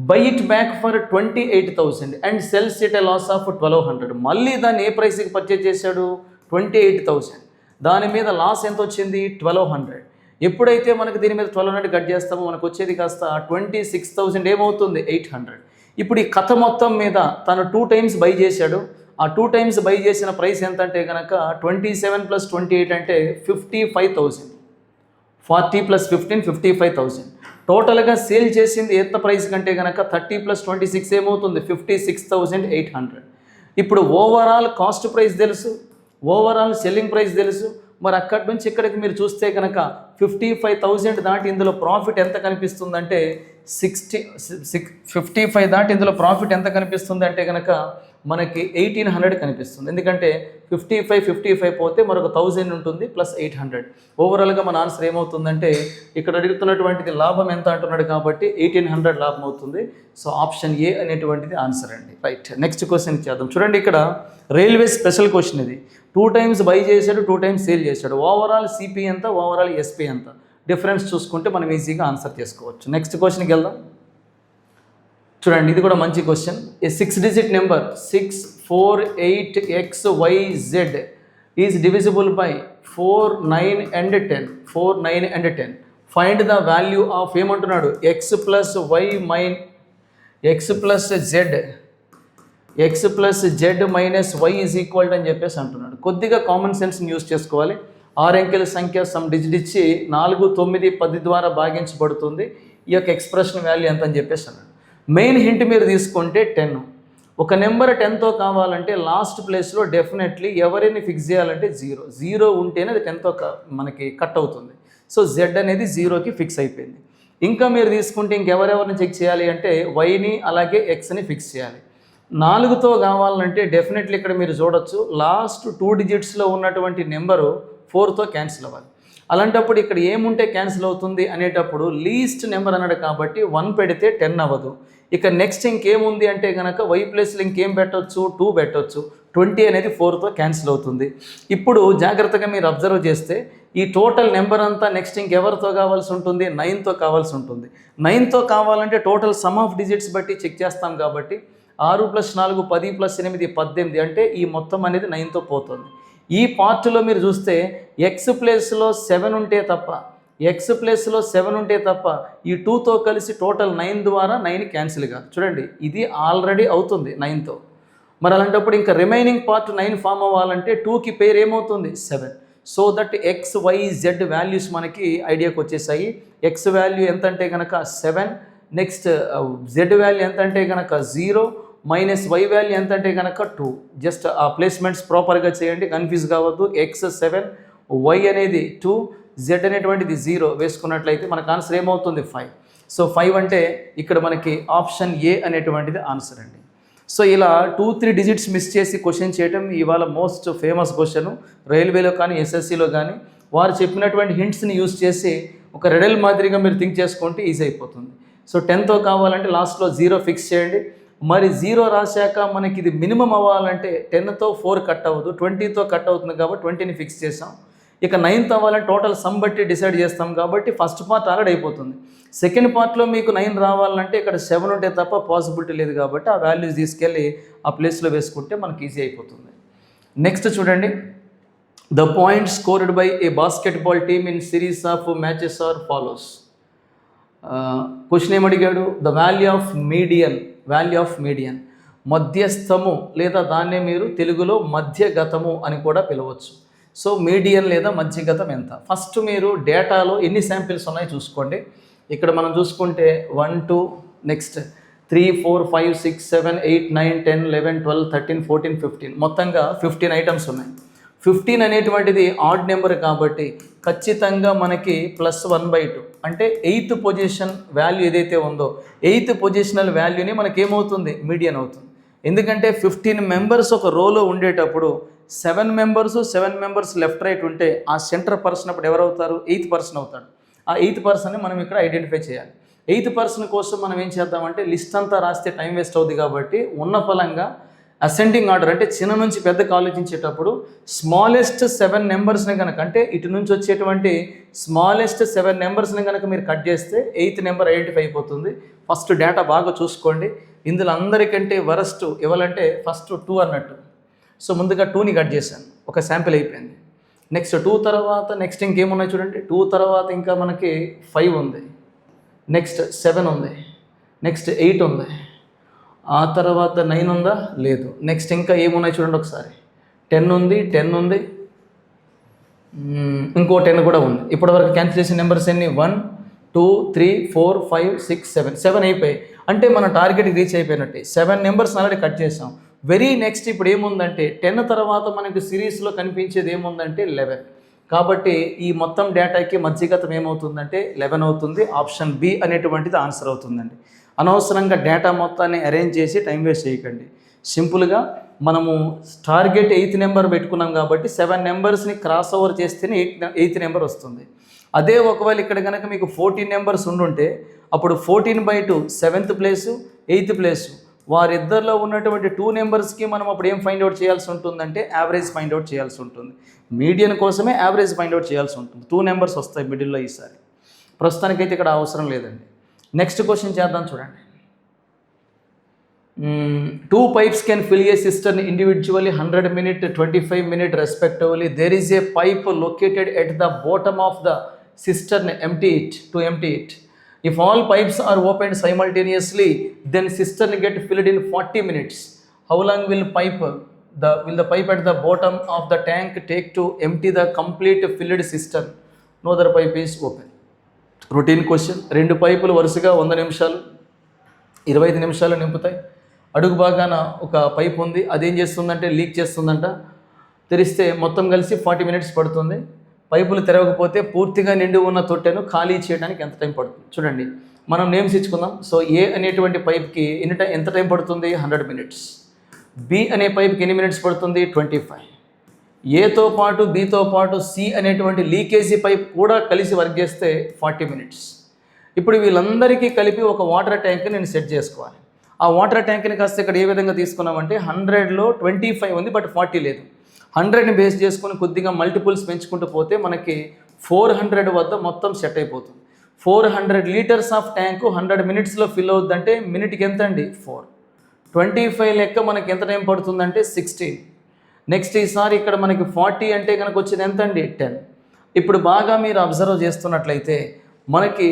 Buy it back for 28,000 and sells it a loss of 1,200. మళ్ళీ దాన్ని ఏ ప్రైస్కి పర్చేజ్ చేశాడు? 28,000. దాని మీద లాస్ ఎంత వచ్చింది? 1,200. ఎప్పుడైతే మనకు దీని మీద 1,200 కట్ చేస్తామో మనకు వచ్చేది కాస్త 26,000 ఏమవుతుంది? 800. ఇప్పుడు ఈ కథ మొత్తం మీద తను 2 టైమ్స్ బై చేశాడు. ఆ 2 టైమ్స్ బై చేసిన ప్రైస్ ఎంత అంటే కనుక 27 + 28 అంటే 55,000. 40 + 15 55,000. టోటల్గా సేల్ చేసింది ఎంత ప్రైస్ కంటే కనుక 30 + 26 ఏమవుతుంది? 56,800. ఇప్పుడు ఓవరాల్ కాస్ట్ ప్రైస్ తెలుసు, ఓవరాల్ సెల్లింగ్ ప్రైస్ తెలుసు. మరి అక్కడి నుంచి ఇక్కడికి మీరు చూస్తే కనుక 55,000 దాటి ఇందులో ప్రాఫిట్ ఎంత కనిపిస్తుందంటే 55 దాటి ఇందులో ప్రాఫిట్ ఎంత కనిపిస్తుంది అంటే కనుక మనకి 1,800 కనిపిస్తుంది. ఎందుకంటే 55 పోతే మరొక 1,000 ఉంటుంది ప్లస్ 800. ఓవరాల్గా మన ఆన్సర్ ఏమవుతుందంటే ఇక్కడ అడుగుతున్నటువంటిది లాభం ఎంత అంటున్నాడు కాబట్టి 1,800 లాభం అవుతుంది. సో ఆప్షన్ ఏ అనేటువంటిది ఆన్సర్ అండి. రైట్, నెక్స్ట్ క్వశ్చన్ చేద్దాం. చూడండి ఇక్కడ రైల్వే స్పెషల్ క్వశ్చన్ ఇది. 2 టైమ్స్ బై చేశాడు, 2 టైమ్స్ సేల్ చేశాడు. ఓవరాల్ సిపి ఎంత, ఓవరాల్ ఎస్పి ఎంత, డిఫరెన్స్ చూసుకుంటే మనం ఈజీగా ఆన్సర్ చేసుకోవచ్చు. నెక్స్ట్ క్వశ్చన్కి వెళ్దాం. చూడండి ఇది కూడా మంచి question. A 6 digit number 648XYZ is divisible by 4, 9 and 10. 4, 9 and 10. Find the value of ఏమంటున్నాడు? x + y x + z - y is equal అని చెప్పేసి అంటున్నాడు. కొద్దిగా కామన్ సెన్స్ని యూజ్ చేసుకోవాలి. 6 అంకెల సంఖ్య సమ్ డిజిట్ ఇచ్చి 4, 9, 10 ద్వారా భాగించబడుతుంది. ఈ యొక్క ఎక్స్ప్రెషన్ వాల్యూ ఎంత అని చెప్పేసి అన్నాడు. మెయిన్ హింట్ మీరు తీసుకుంటే 10. ఒక నెంబర్ 10తో కావాలంటే లాస్ట్ ప్లేస్లో డెఫినెట్లీ ఎవరిని ఫిక్స్ చేయాలంటే 0 ఉంటేనే అది 10తో మనకి కట్ అవుతుంది. సో z అనేది 0కి ఫిక్స్ అయిపోయింది. ఇంకా మీరు తీసుకుంటే ఇంకెవరెవరిని చెక్ చేయాలి అంటే వైని అలాగే ఎక్స్ని ఫిక్స్ చేయాలి. 4తో కావాలంటే డెఫినెట్లీ ఇక్కడ మీరు చూడొచ్చు లాస్ట్ 2 డిజిట్స్లో ఉన్నటువంటి నెంబరు 4తో క్యాన్సిల్ అవ్వాలి. అలాంటప్పుడు ఇక్కడ ఏముంటే క్యాన్సిల్ అవుతుంది అనేటప్పుడు లీస్ట్ నెంబర్ అన్నాడు కాబట్టి 1 పెడితే 10 అవ్వదు. ఇక నెక్స్ట్ ఇంకేముంది అంటే కనుక y ప్లేస్లో ఇంకేం పెట్టవచ్చు? 2 పెట్టవచ్చు. 20 అనేది 4తో క్యాన్సిల్ అవుతుంది. ఇప్పుడు జాగ్రత్తగా మీరు అబ్జర్వ్ చేస్తే ఈ టోటల్ నెంబర్ అంతా నెక్స్ట్ ఇంకెవరితో కావాల్సి ఉంటుంది? 9తో కావాల్సి ఉంటుంది. 9తో కావాలంటే టోటల్ సమ్ ఆఫ్ డిజిట్స్ బట్టి చెక్ చేస్తాం కాబట్టి 6 + 4 10 + 8 18 అంటే ఈ మొత్తం అనేది 9తో పోతుంది. ఈ పార్ట్లో మీరు చూస్తే ఎక్స్ ప్లేస్లో 7 ఉంటే తప్ప ఈ 2తో కలిసి టోటల్ 9 ద్వారా 9 క్యాన్సిల్ కాదు. చూడండి ఇది ఆల్రెడీ అవుతుంది 9తో. మరి అలాంటప్పుడు ఇంకా రిమైనింగ్ పార్ట్ 9 ఫామ్ అవ్వాలంటే 2కి పేరు ఏమవుతుంది? 7. సో దట్ XYZ వాల్యూస్ మనకి ఐడియాకి వచ్చేసాయి. ఎక్స్ వాల్యూ ఎంత అంటే కనుక 7, నెక్స్ట్ Z వాల్యూ ఎంత అంటే కనుక 0 మైనస్ y వాల్యూ ఎంత అంటే కనుక 2. జస్ట్ ఆ ప్లేస్మెంట్స్ ప్రాపర్గా చేయండి, కన్ఫ్యూజ్ కావద్దు. x 7, y అనేది 2, z అనేటువంటిది 0 వేసుకున్నట్లయితే మనకు ఆన్సర్ ఏమవుతుంది? 5. సో 5 అంటే ఇక్కడ మనకి ఆప్షన్ ఏ అనేటువంటిది ఆన్సర్ అండి. సో ఇలా 2-3 డిజిట్స్ మిస్ చేసి క్వశ్చన్ చేయడం ఇవాళ మోస్ట్ ఫేమస్ క్వశ్చన్. రైల్వేలో కానీ ఎస్ఎస్సిలో కానీ వారు చెప్పినటువంటి హింట్స్ని యూజ్ చేసి ఒక రెడల్ మాదిరిగా మీరు థింక్ చేసుకుంటే ఈజీ అయిపోతుంది. సో 10తో కావాలంటే లాస్ట్లో 0 ఫిక్స్ చేయండి. మరి 0 రాశాక మనకి ఇది మినిమం అవ్వాలంటే 10తో 4 కట్ అవ్వదు, 20తో కట్ అవుతుంది కాబట్టి 20ని ఫిక్స్ చేసాం. ఇక 9th అవ్వాలంటే టోటల్ సమ్ బట్టి డిసైడ్ చేస్తాం కాబట్టి ఫస్ట్ పార్ట్ ఆల్రెడీ అయిపోతుంది. సెకండ్ పార్ట్లో మీకు 9 రావాలంటే ఇక్కడ 7 ఉంటే తప్ప పాసిబిలిటీ లేదు కాబట్టి ఆ వాల్యూస్ తీసుకెళ్ళి ఆ ప్లేస్లో వేసుకుంటే మనకి ఈజీ అయిపోతుంది. నెక్స్ట్ చూడండి, the point scored by a basketball team in series of matches are follows. Question ఏమడిగాడు? ద వాల్యూ ఆఫ్ మీడియన్ మధ్యస్థము లేదా దాన్నే మీరు తెలుగులో మధ్యగతము అని కూడా పిలవచ్చు. సో మీడియన్ లేదా మధ్యగతం ఎంత? ఫస్ట్ మీరు డేటాలో ఎన్ని శాంపిల్స్ ఉన్నాయో చూసుకోండి. ఇక్కడ మనం చూసుకుంటే 1 2 నెక్స్ట్ 3 4 5 6 7 8 9 10 11 12 13 14 15 మొత్తంగా 15 ఐటమ్స్ ఉన్నాయి. 15 అనేటువంటిది ఆడ్ నెంబర్ కాబట్టి ఖచ్చితంగా మనకి +1/2 అంటే 8th పొజిషన్ వాల్యూ ఏదైతే ఉందో 8th పొజిషనల్ వాల్యూని మనకేమవుతుంది మీడియన్ అవుతుంది. ఎందుకంటే 15 మెంబర్స్ ఒక రోలో ఉండేటప్పుడు 7 మెంబర్స్ లెఫ్ట్ రైట్ ఉంటే ఆ సెంటర్ పర్సన్ అప్పుడు ఎవరవుతారు? 8th పర్సన్ అవుతాడు. ఆ 8th పర్సన్ని మనం ఇక్కడ ఐడెంటిఫై చేయాలి. 8th పర్సన్ కోసం మనం ఏం చేద్దామంటే లిస్ట్ అంతా రాస్తే టైం వేస్ట్ అవుతుంది కాబట్టి ఉన్న ఫలంగా అసెండింగ్ ఆర్డర్ అంటే చిన్న నుంచి పెద్దకు ఆలోచించేటప్పుడు స్మాలెస్ట్ 7 నెంబర్స్ని కనుక అంటే ఇటు నుంచి వచ్చేటువంటి స్మాలెస్ట్ 7 నెంబర్స్ని కనుక మీరు కట్ చేస్తే 8th నెంబర్ ఐడెంటిఫై అయిపోతుంది. ఫస్ట్ డేటా బాగా చూసుకోండి. ఇందులో అందరికంటే వరస్ట్ ఎవరంటే ఫస్ట్ 2 అన్నట్టు. సో ముందుగా 2ని కట్ చేశాను, ఒక శాంపిల్ అయిపోయింది. నెక్స్ట్ 2 తర్వాత నెక్స్ట్ ఇంకేమున్నాయి చూడండి. 2 తర్వాత ఇంకా మనకి 5 ఉంది, నెక్స్ట్ 7 ఉంది, నెక్స్ట్ 8 ఉంది, ఆ తర్వాత 9 ఉందా? లేదు. నెక్స్ట్ ఇంకా ఏమున్నాయి చూడండి ఒకసారి. 10 ఉంది, 10 ఉంది, ఇంకో 10 కూడా ఉంది. ఇప్పటివరకు క్యాన్సిలేషన్ నెంబర్స్ ఎన్ని? 1 2 3 4 5 6 7 అయిపోయాయి. అంటే మన టార్గెట్కి రీచ్ అయిపోయినట్టే. 7 నెంబర్స్ ఆల్రెడీ కట్ చేసాం. వెరీ నెక్స్ట్ ఇప్పుడు ఏముందంటే 10 తర్వాత మనకి సిరీస్లో కనిపించేది ఏముందంటే 11. కాబట్టి ఈ మొత్తం డేటాకి మధ్యగతం ఏమవుతుందంటే 11 అవుతుంది. ఆప్షన్ బి అనేటువంటిది ఆన్సర్ అవుతుందండి. అనవసరంగా డేటా మొత్తాన్ని అరేంజ్ చేసి టైం వేస్ట్ చేయకండి. సింపుల్గా మనము టార్గెట్ 8th నెంబర్ పెట్టుకున్నాం కాబట్టి 7 నెంబర్స్ని క్రాస్ ఓవర్ చేస్తేనే 8th నెంబర్ వస్తుంది. అదే ఒకవేళ ఇక్కడ కనుక మీకు 14 నెంబర్స్ ఉండుంటే అప్పుడు 14/2 7th ప్లేసు 8th ప్లేసు వారిద్దరిలో ఉన్నటువంటి 2 నెంబర్స్కి మనం అప్పుడు ఏం ఫైండ్ అవుట్ చేయాల్సి ఉంటుందంటే యావరేజ్ ఫైండ్ అవుట్ చేయాల్సి ఉంటుంది. మీడియన్ కోసమే యావరేజ్ ఫైండ్ అవుట్ చేయాల్సి ఉంటుంది. 2 నెంబర్స్ వస్తాయి మిడిల్లో ఈసారి. ప్రస్తుతానికైతే ఇక్కడ అవసరం లేదండి. నెక్స్ట్ క్వశ్చన్ చేద్దాం చూడండి. 2 pipes can fill a cistern individually 100 minute 25 minute respectively. There is a pipe located at the bottom of the cistern. Empty it. If all pipes are opened simultaneously, then cistern get filled in 40 minutes. How long will the pipe at the bottom of the tank take to empty the complete filled cistern? No other pipe is open. Routine question. 2 పైపులు వరుసగా 100 నిమిషాలు 25 నిమిషాలు నింపుతాయి. అడుగు భాగాన ఒక pipe ఉంది, అదేం చేస్తుందంటే లీక్ చేస్తుందంట. తెరిస్తే మొత్తం కలిసి 40 మినిట్స్ పడుతుంది. పైపులు తెరవకపోతే పూర్తిగా నిండి ఉన్న తొట్టెను ఖాళీ చేయడానికి ఎంత టైం పడుతుంది చూడండి. మనం నేమ్స్ ఇచ్చుకుందాం. సో ఏ అనేటువంటి పైప్కి ఎంత టైం పడుతుంది? 100 మినిట్స్. బి అనే పైప్కి ఎన్ని మినిట్స్ పడుతుంది? 25. ఏతో పాటు బితో పాటు సి అనేటువంటి లీకేజీ పైప్ కూడా కలిసి వర్క్ చేస్తే 40 మినిట్స్. ఇప్పుడు వీళ్ళందరికీ కలిపి ఒక వాటర్ ట్యాంక్ నేను సెట్ చేసుకోవాలి. ఆ వాటర్ ట్యాంక్ని కాస్త ఇక్కడ ఏ విధంగా తీసుకున్నామంటే 100లో 25 ఉంది బట్ 40 లేదు. 100ని బేస్ చేసుకొని కొద్దిగా మల్టిపుల్స్ పెంచుకుంటూ పోతే మనకి 400 వద్ద మొత్తం సెట్ అయిపోతుంది. 400 లీటర్స్ ఆఫ్ ట్యాంకు 100 మినిట్స్లో ఫిల్ అవుతుందంటే మినిట్కి ఎంత అండి? 4. 25 లెక్క మనకి ఎంత టైం పడుతుందంటే 16. నెక్స్ట్ ఈసారి ఇక్కడ మనకి 40 అంటే కనుక వచ్చేది ఎంత అండి? 10. ఇప్పుడు బాగా మీరు అబ్జర్వ్ చేస్తున్నట్లయితే మనకి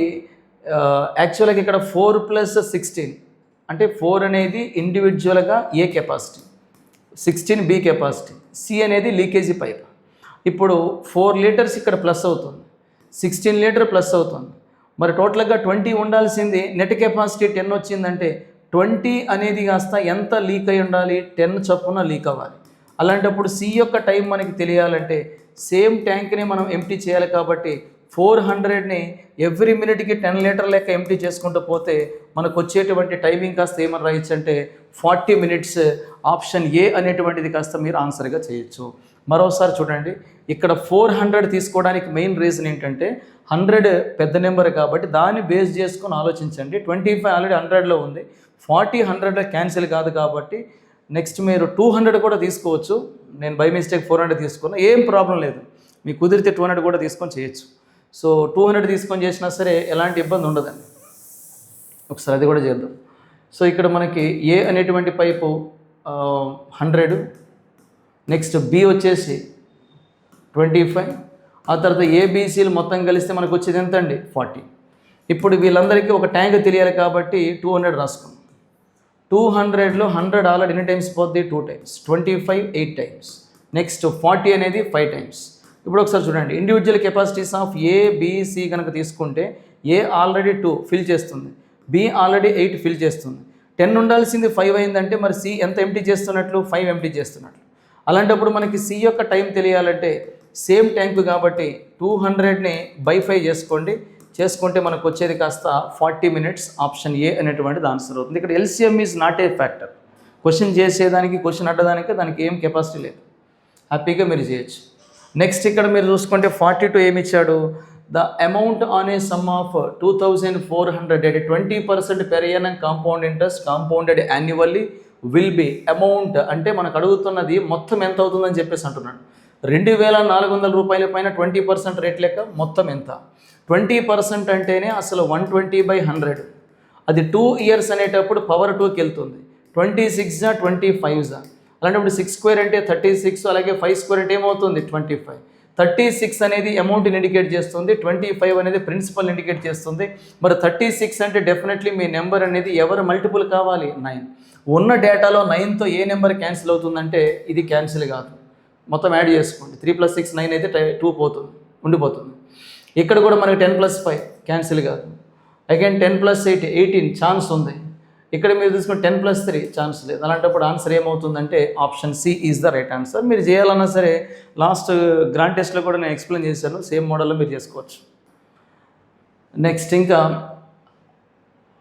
యాక్చువల్గా ఇక్కడ 4 + 16 అంటే 4 అనేది ఇండివిజువల్గా ఏ కెపాసిటీ, 16 బి కెపాసిటీ, సి అనేది లీకేజీ పైప్. ఇప్పుడు 4 లీటర్స్ ఇక్కడ ప్లస్ అవుతుంది, 16 లీటర్ ప్లస్ అవుతుంది. మరి టోటల్గా 20 ఉండాల్సింది, నెట్ కెపాసిటీ 10 వచ్చిందంటే 20 అనేది కాస్త ఎంత లీక్ అయి ఉండాలి? 10 చొప్పున లీక్ అవ్వాలి. అలాంటప్పుడు సి యొక్క టైం మనకి తెలియాలంటే సేమ్ ట్యాంక్ని మనం ఎంప్టీ చేయాలి కాబట్టి 400ని ఎవ్రీ మినిట్కి 10 లీటర్ లెక్క ఎంప్టీ చేసుకుంటూ పోతే మనకు వచ్చేటువంటి టైమింగ్ కాస్త ఏమని రాయొచ్చు అంటే 40 మినిట్స్. ఆప్షన్ ఏ అనేటువంటిది కాస్త మీరు ఆన్సర్గా చేయొచ్చు. మరోసారి చూడండి, ఇక్కడ 400 తీసుకోవడానికి మెయిన్ రీజన్ ఏంటంటే 100 పెద్ద నెంబర్ కాబట్టి దాన్ని బేస్ చేసుకొని ఆలోచించండి. 25 ఆల్రెడీ 100లో ఉంది, 40 100లో క్యాన్సిల్ కాదు కాబట్టి నెక్స్ట్ మీరు 200 కూడా తీసుకోవచ్చు. నేను బై మిస్టేక్ 400 తీసుకున్నా, ఏం ప్రాబ్లం లేదు. మీకు కుదిరితే 200 కూడా తీసుకొని చేయొచ్చు. సో 200 తీసుకొని చేసినా సరే ఎలాంటి ఇబ్బంది ఉండదండి. ఒకసారి అది కూడా చేద్దాం. సో ఇక్కడ మనకి ఏ అనేటువంటి పైపు 100, నెక్స్ట్ బి వచ్చేసి 25, ఆ తర్వాత ఏబిసిలు మొత్తం కలిస్తే మనకు వచ్చేది ఎంత అండి? 40. ఇప్పుడు వీళ్ళందరికీ ఒక ట్యాంక్ తెలియాలి కాబట్టి 200 రాసుకున్నాం. 200లో 100 ఆల్రెడీ ఎన్ని టైమ్స్ పోద్ది? 2 టైమ్స్. 25 8 టైమ్స్. నెక్స్ట్ 40 అనేది 5 టైమ్స్. ఇప్పుడు ఒకసారి చూడండి, individual capacities of A B కనుక తీసుకుంటే ఏ ఆల్రెడీ 2 ఫిల్ చేస్తుంది, బి ఆల్రెడీ 8 ఫిల్ చేస్తుంది. 10 ఉండాల్సింది 5 అయిందంటే మరి సి ఎంత ఎంప్టీ చేస్తున్నట్లు? 5 ఎంప్టీ చేస్తున్నట్లు. అలాంటప్పుడు మనకి సి యొక్క టైం తెలియాలంటే సేమ్ ట్యాంక్ కాబట్టి 200ని బై 5 చేసుకుంటే మనకు వచ్చేది కాస్త 40 minutes. ఆప్షన్ ఏ అనేటువంటిది ఆన్సర్ అవుతుంది. ఇక్కడ LCM is not a factor. Question చేసేదానికి క్వశ్చన్ అడ్డదానికి దానికి ఏం కెపాసిటీ లేదు, హ్యాపీగా మీరు చేయొచ్చు. నెక్స్ట్ ఇక్కడ మీరు చూసుకుంటే 42 ఏమి ఇచ్చాడు, the amount on a some of 2400 at 20% per annum compound interest compounded annually will be amount అంటే మనకు అడుగుతున్నది మొత్తం ఎంత అవుతుందని చెప్పేసి అంటున్నాడు. 2400 రూపాయల పైన 20% రేట్ లెక్క మొత్తం ఎంత, 20% అంటేనే అసలు 120/100, అది 2 years అనేటప్పుడు పవర్ 2కి వెళ్తుంది. 26 25 అలాంటప్పుడు 6 square అంటే 36, అలాగే 5 square అంటే ఏమవుతుంది 25. 36 అనేది అమౌంట్ని ఇండికేట్ చేస్తుంది, 25 అనేది ప్రిన్సిపల్ ఇండికేట్ చేస్తుంది. మరి 36 అంటే డెఫినెట్లీ మీ నెంబర్ అనేది ఎవరు మల్టిపుల్ కావాలి 9. ఉన్న డేటాలో 9తో ఏ నెంబర్ క్యాన్సిల్ అవుతుందంటే ఇది క్యాన్సిల్ కాదు, మొత్తం యాడ్ చేసుకోండి. 3 + 6 9 అయితే 2 ఉండిపోతుంది. ఇక్కడ కూడా మనకి 10 + 5 క్యాన్సిల్ కాదు. అగైన్ 10 + 8 18 ఛాన్స్ ఉంది. ఇక్కడ మీరు తీసుకుంటే 10 + 3 ఛాన్స్ లేదు. అలాంటప్పుడు ఆన్సర్ ఏమవుతుందంటే option C is the right answer. మీరు చేయాలన్నా సరే లాస్ట్ గ్రాండ్ టెస్ట్లో కూడా నేను ఎక్స్ప్లెయిన్ చేశాను, సేమ్ మోడల్లో మీరు చేసుకోవచ్చు. నెక్స్ట్ ఇంకా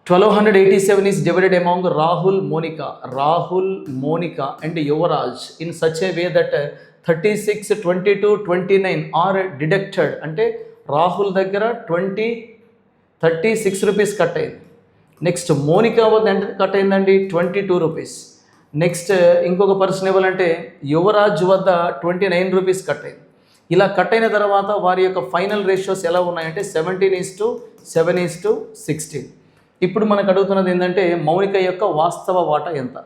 1287 is divided among Rahul, Monika and Yuvraj in such a way that 36, 22, 29 are deducted. అంటే రాహుల్ దగ్గర 36 రూపీస్ కట్ అయింది. నెక్స్ట్ మోనికా వద్ద ఎంత కట్ అయిందండి 22 రూపీస్. నెక్స్ట్ ఇంకొక పర్సన్ ఇవ్వాలంటే యువరాజ్ వద్ద 29 రూపీస్ కట్ అయింది. ఇలా కట్ అయిన తర్వాత వారి యొక్క ఫైనల్ రేషియోస్ ఎలా ఉన్నాయంటే 17:7:16. ఇప్పుడు మనకు అడుగుతున్నది ఏంటంటే మౌనిక యొక్క వాస్తవ వాటా ఎంత,